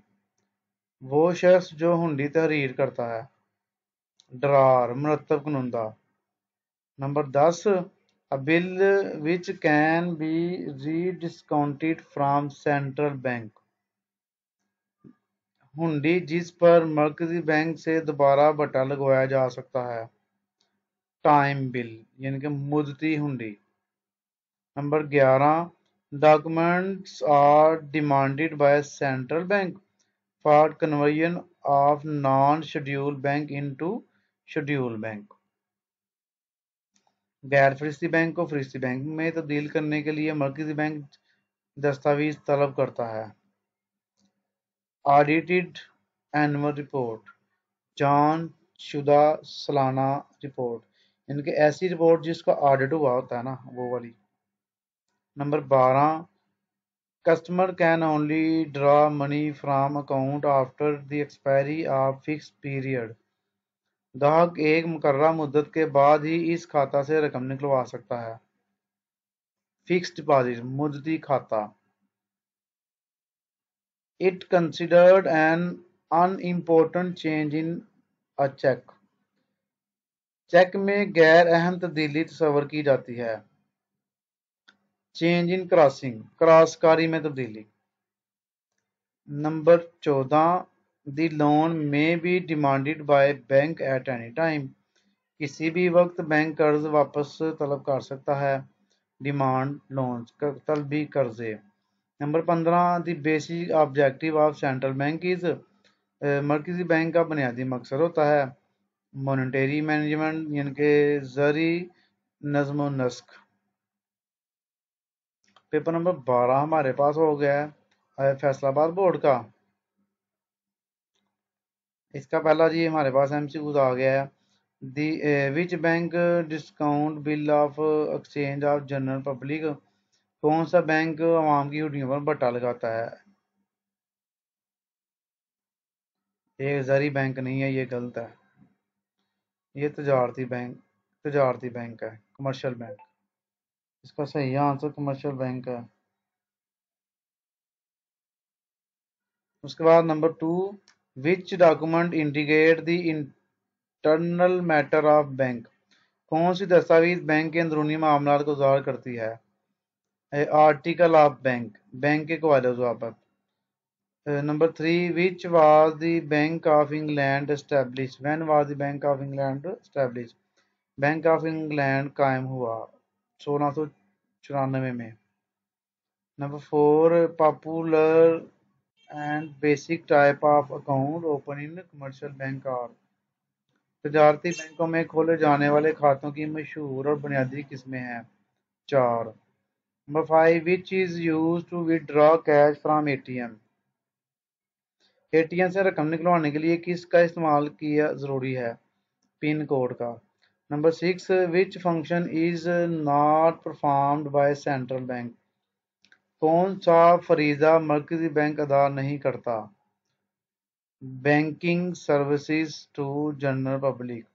वो शख्स जो हुंडी तहरीर करता है, डरार, मुरत्तब कानूनदा। Number 10, a bill which can be rediscounted from central bank, हुंडी जिस पर मरकजी बैंक से दोबारा बटा लगवाया जा सकता है, टाइम बिल, यानी कि मुद्दती हुंडी। Number 11, documents are demanded by central bank for conversion of non schedule bank into schedule bank, गैर फरिश्ती बैंक को फरिश्ती बैंक में तब्दील करने के लिए मरकजी बैंक दस्तावेज तलब करता है। ऑडिटेड एनुअल रिपोर्ट, जांच शुदा सालाना रिपोर्ट, इनके ऐसी रिपोर्ट जिसका ऑडिट हुआ होता है ना, वो वाली। Number 12, customer can only draw money from account after the expiry of fix period, ग्राहक एक मुकर्रर मुद्दत के बाद ही इस खाता से रकम निकलवा सकता है, फिक्स डिपॉजिट, मुद्दती खाता। It considered an unimportant change in a cheque, cheque में गैर अहम तब्दीली तस्वर की जाती है, चेंज इन क्रॉसिंग, क्रॉसकारी में तब्दीली। नंबर 14, द लोन में B demanded by bank at any time, किसी भी वक्त बैंक कर्ज वापस तलब कर सकता है, डिमांड लोन, तलबी कर्जे। Number 15, the basic objective of central bank is, मरकजी बैंक का बुनियादी मकसद होता है मॉनेटरी मैनेजमेंट, यानी कि जरी नज्म नस्क। पेपर नंबर 12 हमारे पास हो गया है फैसलाबाद बोर्ड का। इसका पहला जी हमारे पास एमसीक्यू आ गया है, the which bank discount bill of exchange of general public, कौन सा बैंक आवाम की हुंडियों पर बट्टा लगाता है। ये जरी बैंक नहीं है, ये गलत है, ये तजारती बैंक है, कमर्शियल बैंक। इसका सही आंसर कमर्शियल बैंक है। उसके बाद number 2, which document indicate the internal matter of bank, कौन सी दस्तावेज बैंक के अंदरूनी मामलात को ज़ाहिर करती है, आर्टिकल ऑफ बैंक, बैंक के कवायद ज़ाब्त। Number 3, which was the bank of England establish, when was the bank of England establish, Bank of England कायम हुआ 1694 में। Number 4, popular and basic type of account open in commercial bank और, तजारती बैंकों में खोले जाने वाले खातों की मशहूर और बुनियादी किस्में हैं 4। Number 5, which is use to withdraw cash from ATM, ATM से रकम निकलवाने के लिए किसका इस्तेमाल किया जरूरी है, पिन कोड का। Number 6, which function is not performed by central bank, कौन सा फरीजा मरकजी बैंक अदा नहीं करता, banking services to general public,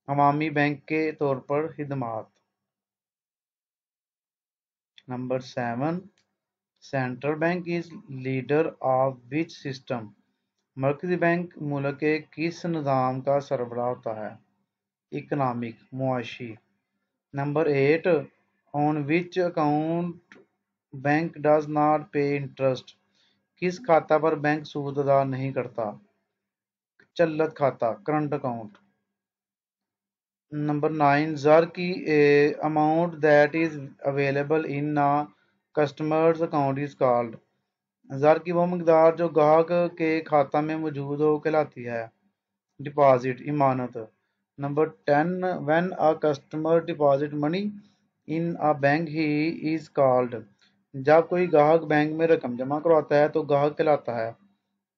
अवामी बैंक के तौर पर खिदमात। Number 7, central bank is leader of which system, मरकजी बैंक मुल्क के किस निज़ाम का सरबराह होता है, इकनॉमिक, मुआशी। Number 8, on which account bank does not pay interest, किस खाता पर बैंक सूद अदा नहीं करता? चलत खाता, करंट अकाउंट। नंबर 9, ज़र की amount that is available in a customers account is called, ज़र की वो मकदार जो गाहक के खाता में मौजूद हो कहलाती है डिपॉजिट, इमानत। Number 10, when a customer deposit money in a bank he is called, जब कोई गाहक बैंक में रकम जमा करवाता है तो गाहक कहलाता है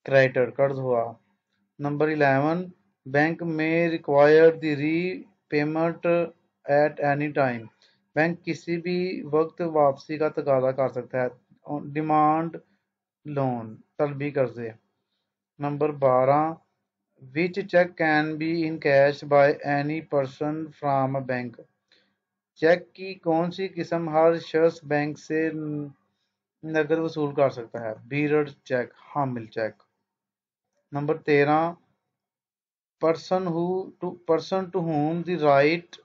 क्रेडिटर, कर्ज हुआ। नंबर 11, बैंक में रिक्वायर द री payment eight any time, bank किसी भी वक्त वापसी का तकाजा कर सकता है, डिमांड लोन, तलबी कर्जे। Number 12, which cheque can be in cash by any person from a bank, cheque की कौन सी किस्म हर शख्स बैंक से नकद वसूल कर सकता है? बीरड चेक, हामिल cheque. Number 13, person to whom the right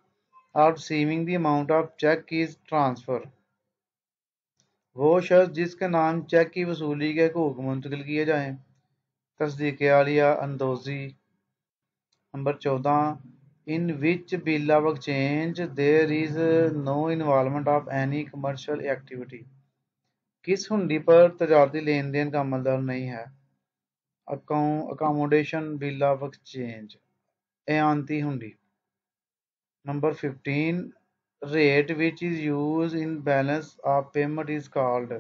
of receiving the amount of check is transfer, वो शख्स जिसके नाम चेक की वसूली के हकूक मुंतकिल किए जाएं, तस्दीक आलिया, अंदोजी। Number 14, in which bill of exchange there is no involvement of any commercial activity, किस हुंडी पर तजारती लेन देन का अमलदार नहीं है? अकोमोडेशन बिल ऑफ एक्सचेंज, एयांती हुंडी। Number 15, rate which is use in balance of payment is called,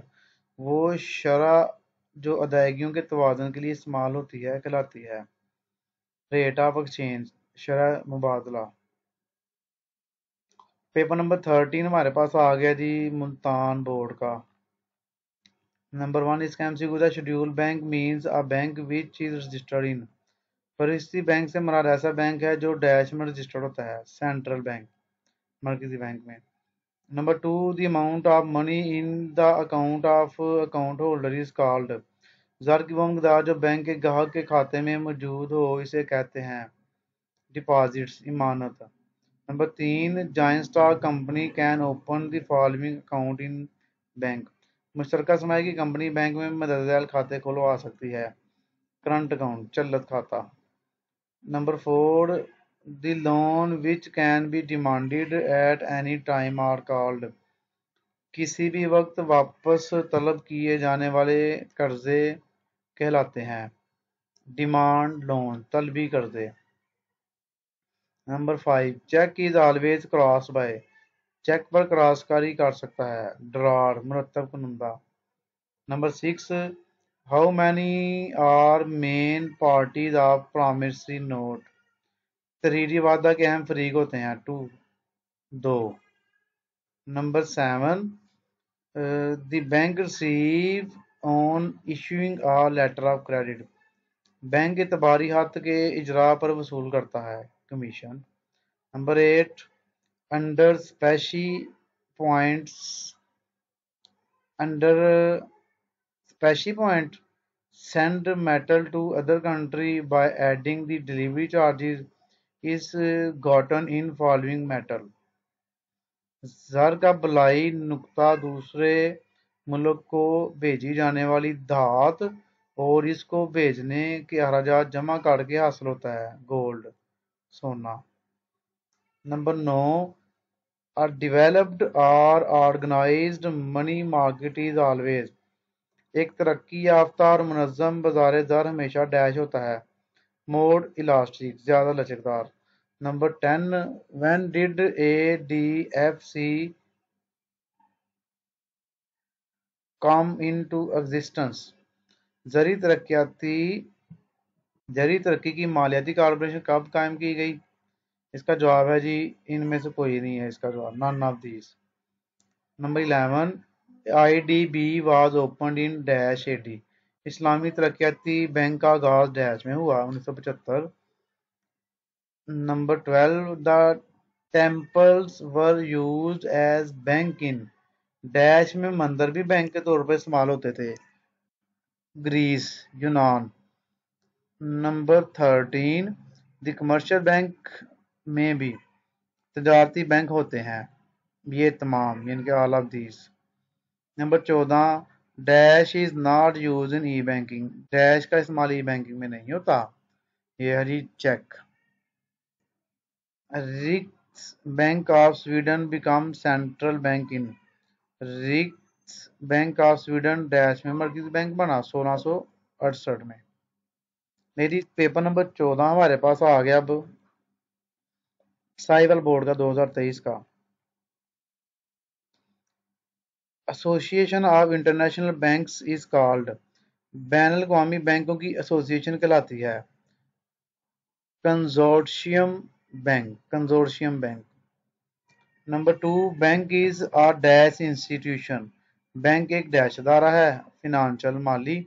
वो शरह जो अदायगियों के तवाज़ुन के लिए इस्तेमाल होती है कहलाती है रेट ऑफ एक्सचेंज, शरह मुबादला। पेपर नंबर 13 हमारे पास आ गया जी मुल्तान बोर्ड का। नंबर 1, इसका एमसीक्यू था, schedule bank means a bank which is registered in, फरिश्ती बैंक से मुराद ऐसा बैंक है जो डैश में रजिस्टर्ड होता है, सेंट्रल बैंक, मरकजी बैंक में। Number 2, the amount of money in the account of account holder is called, ज़र की वो मकदार जो बैंक के गाहक के खाते में मौजूद हो इसे कहते हैं डिपॉजिट्स, इमानत। Number 3, joint stock company can open the following account in bank, मुश्तरका सरमाए की कंपनी बैंक में मदद खाते खुलवा सकती है, करंट अकाउंट, चलत खाता। Number 4, the loan which can be demanded at any time are called, किसी भी वक्त वापस तलब किए जाने वाले कर्जे कहलाते हैं डिमांड लोन, तलबी कर्जे। Number 5, cheque is always cross by, cheque पर क्रॉसकारी कर सकता है ड्रॉर, मुरतब कुनंदा। Number 6, how many are main parties of promissory note, तहरीरी वादा के अहम फरीक होते हैं 2, 2। Number 7, the bank receive on issuing a letter of credit, bank एतबारी हथ के इजरा पर वसूल करता है commission. Number 8, under specie points, under specie point send metal to other country by adding the delivery charges is gotten in following metal, ज़र का बलाई नुक्ता दूसरे मुल्क को भेजी जाने वाली धात और इसको भेजने के अखराजात जमा करके हासिल होता है गोल्ड, सोना। Number 9, a developed or organized money market is always, एक तरक्की याफ्ता और मुनज़्ज़म बाजार ज़र हमेशा डैश होता है मोड इलास्टिक, ज़्यादा लचकदार। Number 10, when did ADFC come into existence, ज़री तरक्की की मालियाती कॉरपोरेशन कब कायम की गई? इसका जवाब है जी इनमें से कोई नहीं है इसका जवाब, none of these. Number 11, IDB was opened in dash AD, इस्लामी तरक्याती बैंक का आगाज डैश में हुआ 1975। Number 12, the temples were used as bank in dash में मंदिर भी बैंक के तौर पर इस्तेमाल होते थे ग्रीस, यूनान। नंबर 13, द कमर्शियल बैंक में भी तजारती बैंक होते हैं ये तमाम, यानी कि all of these. Number 14, dash is not use in e banking, dash का इस्तेमाल ई बैंकिंग में नहीं होता। ये है जी cheque. Riksbank of Sweden become central bank in, Riksbank of Sweden dash में मर्कजी बैंक बना 1668 में। मेरी पेपर नंबर 14 हमारे पास आ गया अब, साइवल बोर्ड का 2023 का। Association of international banks is called, बैन अवी बैंकों की एसोसिएशन कहलाती है consortium bank, consortium bank. Number 2, bank is a dash institution, bank एक डैश अदारा है, फिनेंशियल माली,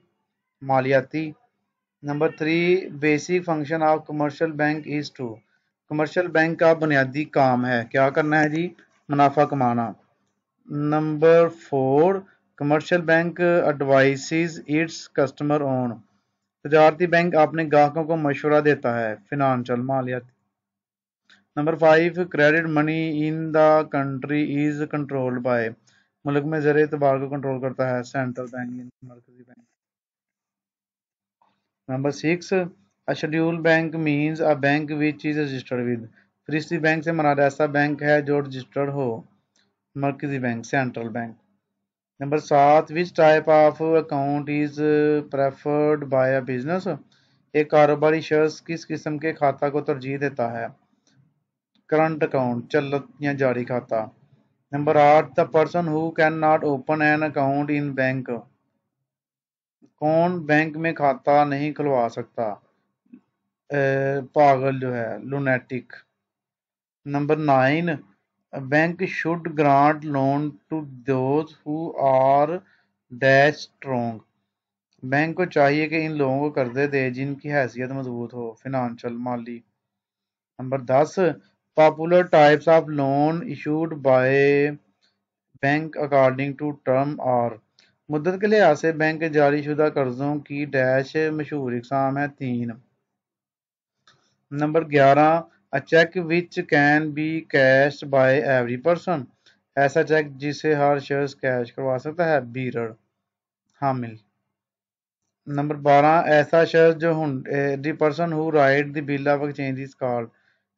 मालियाती। Number 3, basic function of commercial bank is to, commercial bank का बुनियादी काम है क्या करना है जी, मुनाफा कमाना। Number 4, commercial bank advises its customer on, तजारती बैंक अपने ग्राहकों को मशवरा देता है, फिनेंशियल मालियाती। Number 5, credit money in the country is controlled by, मुल्क में ज़र एतबार को कंट्रोल करता है सेंट्रल बैंक, मरकजी bank. Number 6, a schedule bank means a bank which is registered with, फरिश्ती बैंक से मराद ऐसा बैंक है जो रजिस्टर्ड हो, मरकजी bank, central bank. Number 7, which type of account is preferred by a business, एक कारोबारी शख्स किस किस्म के खाता को तरजीह देता है, करंट अकाउंट, चलत या जारी खाता। Number 8, the person who can not open an account in bank, कौन बैंक में खाता नहीं खुलवा सकता, पागल जो है, lunatic. Number 9, bank should grant loan to those who are dash strong, bank को चाहिए कि इन लोगों को कर्जे दे जिनकी हैसियत मजबूत हो, फिनेंशियल माली। Number 10, popular types of loan issued by bank according to term और, मुद्दत के लिहाज से बैंक के जारीशुदा कर्जों की डैश मशहूर इकसाम है 3। Number 11, a cheque which can be cash by every person, ऐसा चेक जिसे हर शख्स कैश करवा सकता है, बीरर, हामिल। नंबर 12, ऐसा शख्स जो the person who write the bill of exchange is called,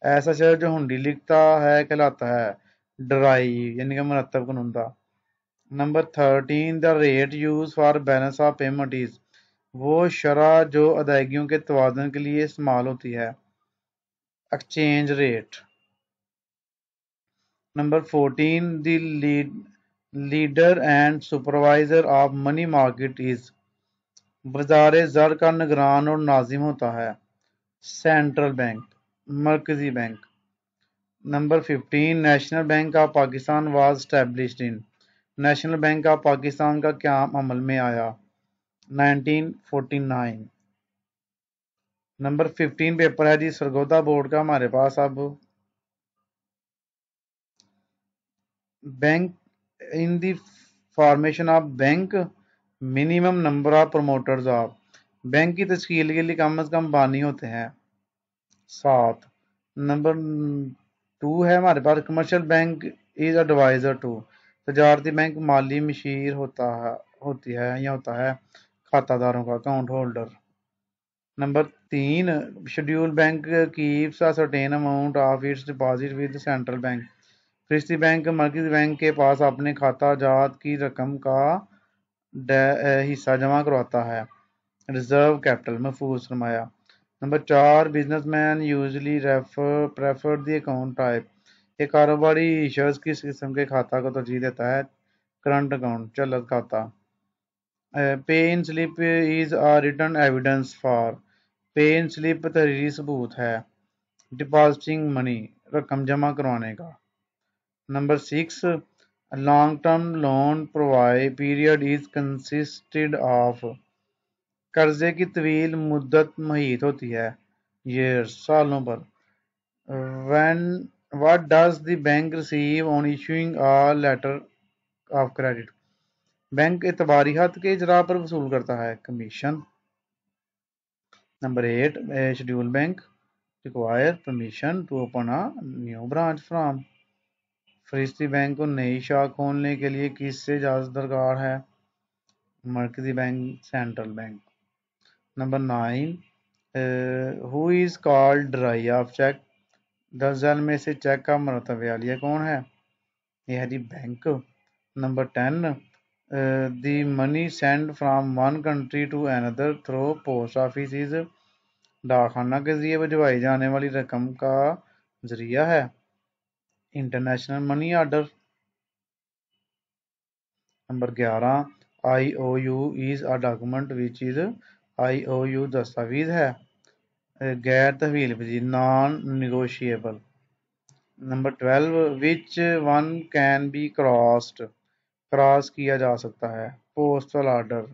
ऐसा शख्स जो हुंडी लिखता है कहलाता है डराई, यानी कि मुरत्तब कानूनदा। Number 13, the rate use for balance of payment is, वो शरह जो अदायगियों के तवाज़ुन के लिए इस्तेमाल होती है, exchange rate. Number 14, the leader and supervisor of money market is, बाजार ज़र का निगरान और नाजिम होता है, सेंट्रल बैंक, मरकजी bank. Number 15, national bank of Pakistan was established in, national bank of Pakistan का क़याम अमल में आया 1949। नंबर 15 पेपर है जी सरगोदा बोर्ड का हमारे पास अब, bank in the formation of bank, minimum number of promoters of, bank की तश्कील के लिए कम अज कम बानी होते हैं 7। नंबर 2 है हमारे पास, commercial bank is adviser to, तजारती बैंक माली मशीर होती है या होता है खातादारों का, account holder. Number 3, schedule bank keeps a certain amount of its deposit with central bank, फरिश्ती बैंक मरकजी बैंक के पास अपने खाता जात की रकम का हिस्सा जमा करवाता है, रिजर्व कैपिटल, महफूज सरमाया। Number 4, businessman usually prefer the account type, एक कारोबारी शख्स किस किस्म के खाता को तरजीह देता है, करंट अकाउंट, चलत खाता। Pay in slip is a return evidence for, pay in slip तहरीरी सबूत है, डिपॉजिटिंग मनी, रकम जमा करवाने का। Number 6, long term loan provide period is consisted of, कर्जे की तवील मुद्दत मुहित होती है, years, सालों पर। when what does the bank receive on issuing a letter of credit, bank एतबारी हद के इजरा पर वसूल करता है, commission. Number 8, schedule bank require permission to open a new branch from, फरिश्ती बैंक को नई शाख खोलने के लिए किससे इजाजत दरकार है? मरकजी bank, central bank. Number 9, who is called drawee of cheque? 10 झैल में से चेक का मरतबे आलिया कौन है? यह है जी bank. Number 10, the money send from one country to another through post office is? डाकखाना के जरिए भिजवाई जाने वाली रकम का जरिया है international money order. Number 11, IOU is a document which is? IOU दस्तावेज है गैर तहवील पजीर, non negotiable. Number 12, which one can be crossed? Cross किया जा सकता है postal order.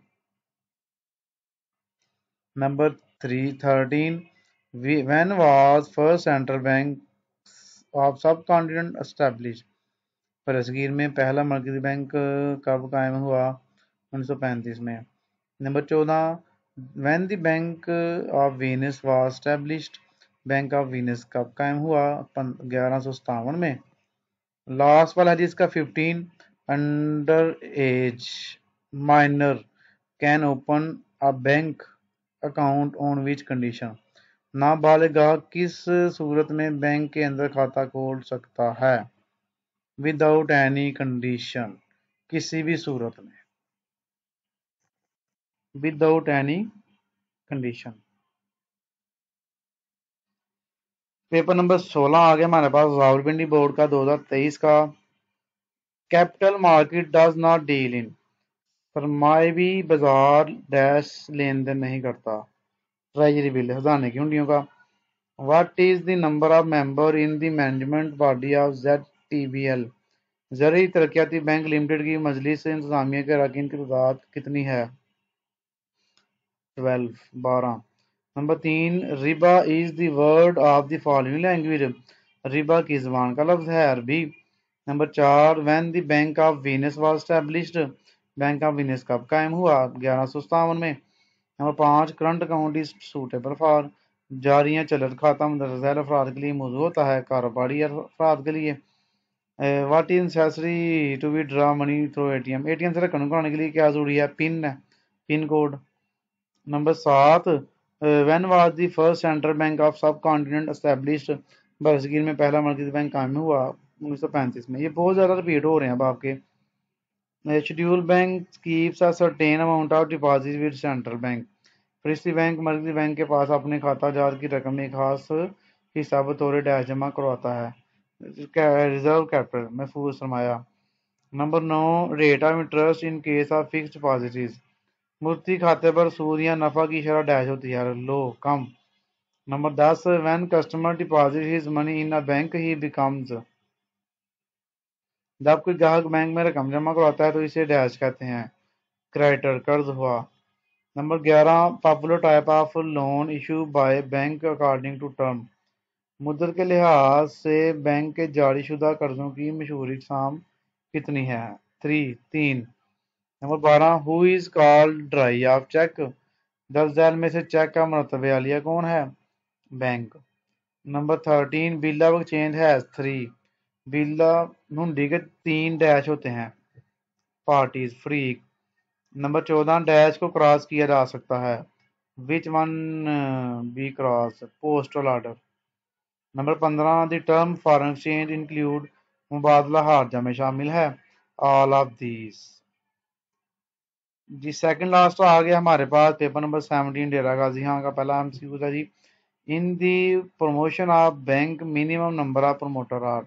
Number 13, when was first central bank of subcontinent established? बरसगीर में पहला मरकजी बैंक कब कायम हुआ? 1935 में। Number 14, when the bank of Venus was established? Bank of Venus कब कायम हुआ? 1157 में। लास्ट वाला है जिसका 15, under as minor can open a bank account on which condition? नाबालिग किस सूरत में बैंक के अंदर खाता खोल सकता है? विदाउट एनी कंडीशन, किसी भी सूरत में, without any condition. Paper number 16 आ गया हमारे पास रावलपिंडी बोर्ड का 2023 का। Capital market does not deal in? सरमावी बाजार डैश लेन देन नहीं करता ट्रेजरी बिल खजाने की हुंडियों का। What is the number of member in the management body of ZTBL? ज़रूरी तरक्याती बैंक लिमिटेड की मजलिस इंतजामिया के अरकान की तादाद कितनी है? 12। नंबर 3, रिबा is the word of the following language? रिबा की जबान का लफ्ज है अरबी। Number 4, when the bank of Venus was established? Bank of Venus कब कायम हुआ? 1157 में। Number 5, current account is suitable for? जारियां चलत खाता मुतज़ैल अफराद के लिए मौजूद होता है, कारोबारी अफराद के लिए। What is necessary to withdraw money through ATM? ATM से रकम निकालने के लिए क्या जरूरी है? पिन है, pin code. Number 7, when was the first central bank of सब कॉन्टिनेंट एस्टैब्लिश्ड? बरसगीर में पहला मरकजी बैंक कायम हुआ 1935 में। ये बहुत ज़्यादा रिपीट हो रहे हैं अब आपके। Schedule bank keeps a certain amount of deposit with central bank? फरिश्ती बैंक मरकजी बैंक के पास अपने खाता जात की रकम में खास हिस्सा बतौर डैश जमा करवाता है। रिजर्व कैपिटल, महफूज सरमाया। Number 9, rate of interest in case of fixed deposit? मुफ्ती खाते पर सूद या नफा की शरह डैश होती है, लो, कम। Number 10, when customer deposit his money in a bank he becomes? जब कोई ग्राहक बैंक में रकम जमा करवाता है तो इसे डैश कहते हैं, क्रेडिटर, कर्ज हुआ। Number 11, popular type of loan issue by bank according to term? मुद्दत के लिहाज से बैंक के जारी शुदा कर्जों की मशहूर इकसाम कितनी है? 3। Number 12, who is called drawee of cheque? 10 झैल में से चेक का मरतबे आलिया कौन है? Bank. Number 13, bill of exchange has 3? Bill हुंडी के 3 डैश होते हैं, पार्टीज, फ्री। नंबर 14, डैश को क्रॉस किया जा सकता है, which one be cross? Postal order. Number 15, the term foreign exchange include? मुबादला हारजा में शामिल है, all of these. Ji second last आ गया हमारे पास पेपर नंबर 17 डेरा गाजी खां का पहला MCQ था जी। In the promotion of bank minimum number of promoter are?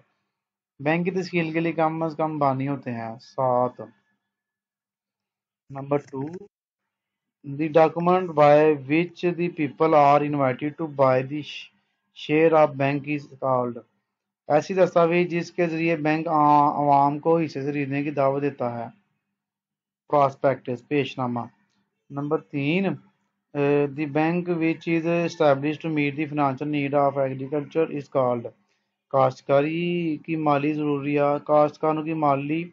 Bank की तश्कील के लिए कम अज कम बानी होते हैं 7। Number 2, the document by which the people are invited to buy the share of bank is called? ऐसी दस्तावेज जिसके जरिए बैंक आवाम को हिस्से से खरीदने की दावत देता है, प्रॉस्पेक्टस, पेशनामा। Number 3, the bank which is established to meet the financial need of agriculture is called? काश्तकारी की माली ज़रूरियात, काश्तकारों की माली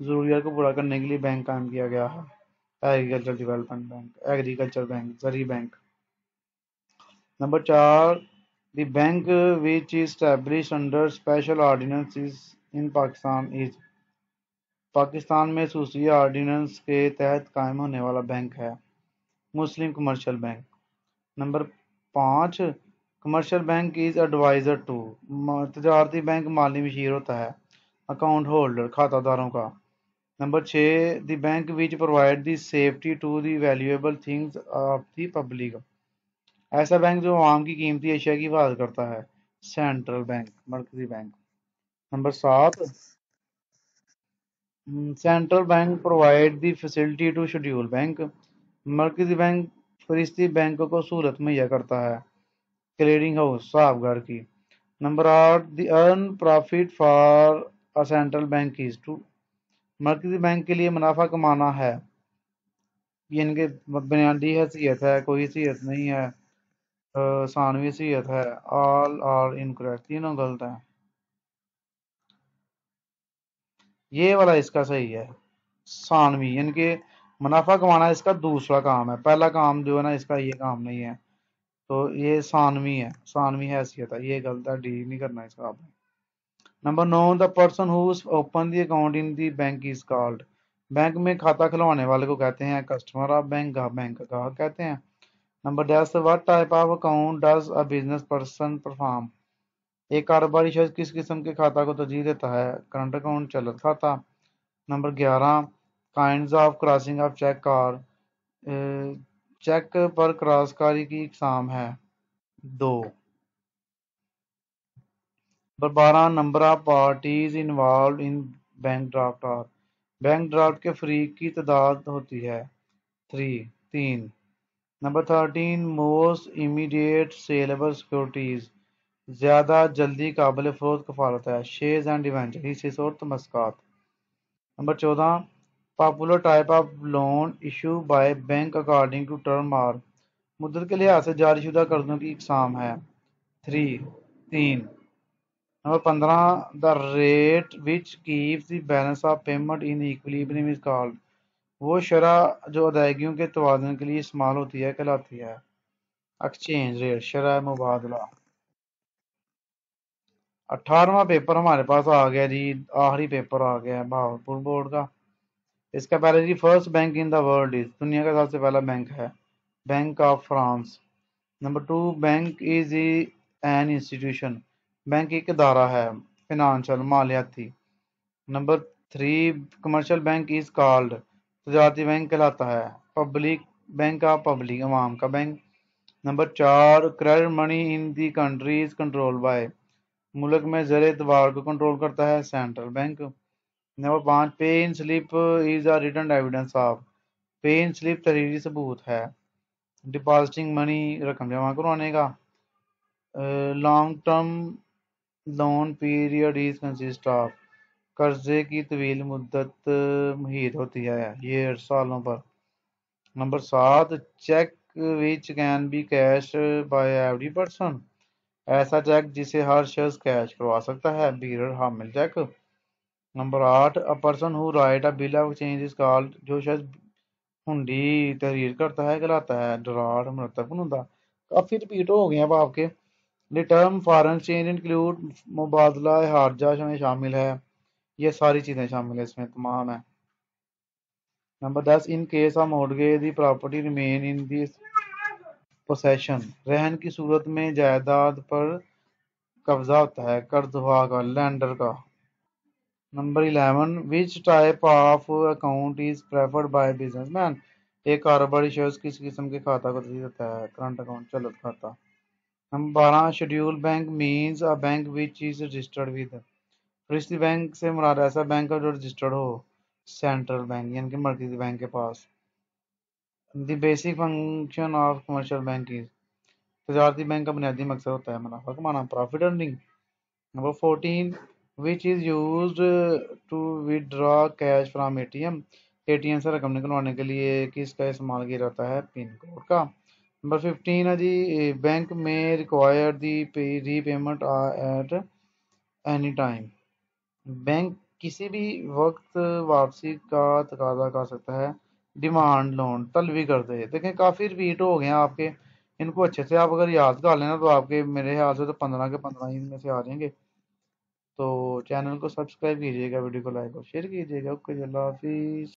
ज़रूरियात को पूरा करने के लिए बैंक कायम किया गया है, agriculture development bank, agriculture bank, जरी bank. Number 4, the bank which is established under special ordinance is in Pakistan में सूसी ऑर्डिनेंस के तहत कायम होने वाला बैंक है। Muslim commercial bank. Number 5, commercial bank is adviser to. तजारती बैंक माली मशीर होता है, अकाउंट होल्डर खातादारों का। Number 6, the bank which provide the safety to the valuable things of the public. ऐसा बैंक जो आवाम की कीमती अशिया की हिफाजत करता है, सेंट्रल बैंक, मरकजी bank. Number 7, central bank provide the facility to schedule bank. मरकजी बैंक फरिश्ती बैंकों को सहूलत मुहैया करता है, क्लियरिंग हाउस साहबगार की। Number 8, the earn profit for a central bank is to. मरकजी बैंक के लिए मुनाफा कमाना है, ये इनके बुनियादी हैसियत है, कोई हैसियत नहीं है, सानवी हैसियत है। ऑल आर इनकरेक्ट, तीनों गलत है। ये वाला इसका सही है, सानवी, यानी कि मुनाफा कमाना इसका दूसरा काम है, पहला काम जो है ना इसका ये काम नहीं है, तो ये सानवी है, सानवी हैसियत है, ये गलत है, डी नहीं करना इसका आपने। Number 9, the person who open the account in the bank is called. Bank में खाता खुलवाने वाले को कहते हैं कस्टमर ऑफ बैंक, बैंक का ग्राहक कहते हैं। Number 10, what type of account does a business person perform. एक कारोबारी शख्स किस किस्म के खाता को तरजीह देता है, करंट अकाउंट, चलत खाता। Number 11, kinds of crossing of cheque और चेक पर क्रॉसकारी की इकसाम है, 2। Number 12, number of parties involve in bank draft और। बैंक ड्राफ्ट के फरीक की तादाद होती है, 3। Number 13, most immediate saleable securities, ज्यादा जल्दी काबिल फरोख्त कफालत है, शेयर्स एंड डिवेंचर, हिस्से और तमस्कात। Number 14, popular type of loan issue by bank according to term और। मुद्दत के लिहाज से जारीशुदा कर्जों की इकसाम है, 3। Number 15, the rate which keeps the balance of payment in equilibrium is called. वो शरह जो अदायगियों के तवाज़ुन के लिए इस्तेमाल होती है कहलाती है, एक्सचेंज रेट, शरह मुबादला। 18वां पेपर हमारे पास आ गया जी, आखिरी पेपर आ गया है भावलपुर बोर्ड का। इसका पहले जी, first bank in the world is, दुनिया का सबसे पहला बैंक है, bank of France. Number 2, bank is an institution, bank एक इदारा है, फिनांशियल, मालियाती। Number 3, commercial bank is called, तजारती बैंक कहलाता है, पब्लिक बैंक ऑफ पब्लिक, अवाम का bank. Number 4, credit money in the country is control by, मुल्क में ज़र एतबार को कंट्रोल करता है, central bank. Number 5, pay in slip is a written evidence of, pay in slip तहरीरी सबूत है, डिपॉजिटिंग मनी, रकम जमा करवाने का। Long term loan period is consist of, कर्जे की तवील मुद्दत मुहित होती है, ये सालों पर। Number 7, cheque which can be cash by every person, ऐसा चेक जिसे हर शख्स कैश करवा सकता है, बीरर हामिल cheque. Number 8, a person who write a bill of exchange is called, जो शख्स हुंडी तहरीर करता है कहलाता है डरार मुरतब हुंदा। काफ़ी रिपीट हो गए अब आपके। The term foreign exchange include, मुबादला हार्जा में शामिल है, ये सारी चीज़ें शामिल है इसमें, तमाम है। Number 10, in case of mortgage the property remain in the possession, रहन की सूरत में जायदाद पर कब्जा होता है, कर्जवा का, लैंडर का। Number 11, which type of account is preferred bye businessman, एक कारोबारी शख्स किस किस्म के खाता को तरजीह देता है, करंट अकाउंट, चलत खाता। Number 12, schedule bank means a bank which is registered with, फरिश्ती बैंक से मुराद ऐसा बैंक है जो रजिस्टर्ड हो, सेंट्रल बैंक, यानी कि मरकजी बैंक के पास। The basic function of commercial bank is, तजारती बैंक का बुनियादी मकसद होता है मुनाफा कमाना, profit earning. Number 14, which is used to withdraw cash from ATM, ATM से रकम निकलवाने के लिए किसका इस्तेमाल किया जाता है, पिन कोड का। नंबर 15 है जी, बैंक में रिक्वायर दी repayment eight any time, bank किसी भी वक्त वापसी का तकाजा कर सकता है, डिमांड लोन, तलबी कर दे। देखें काफ़ी रिपीट हो गए हैं आपके, इनको अच्छे से आप अगर याद कर लेना तो आपके मेरे ख्याल से तो 15 के 15 ही इनमें से आ जाएंगे। तो चैनल को सब्सक्राइब कीजिएगा, वीडियो को लाइक और शेयर कीजिएगा। ओके, अल्लाह हाफिज़।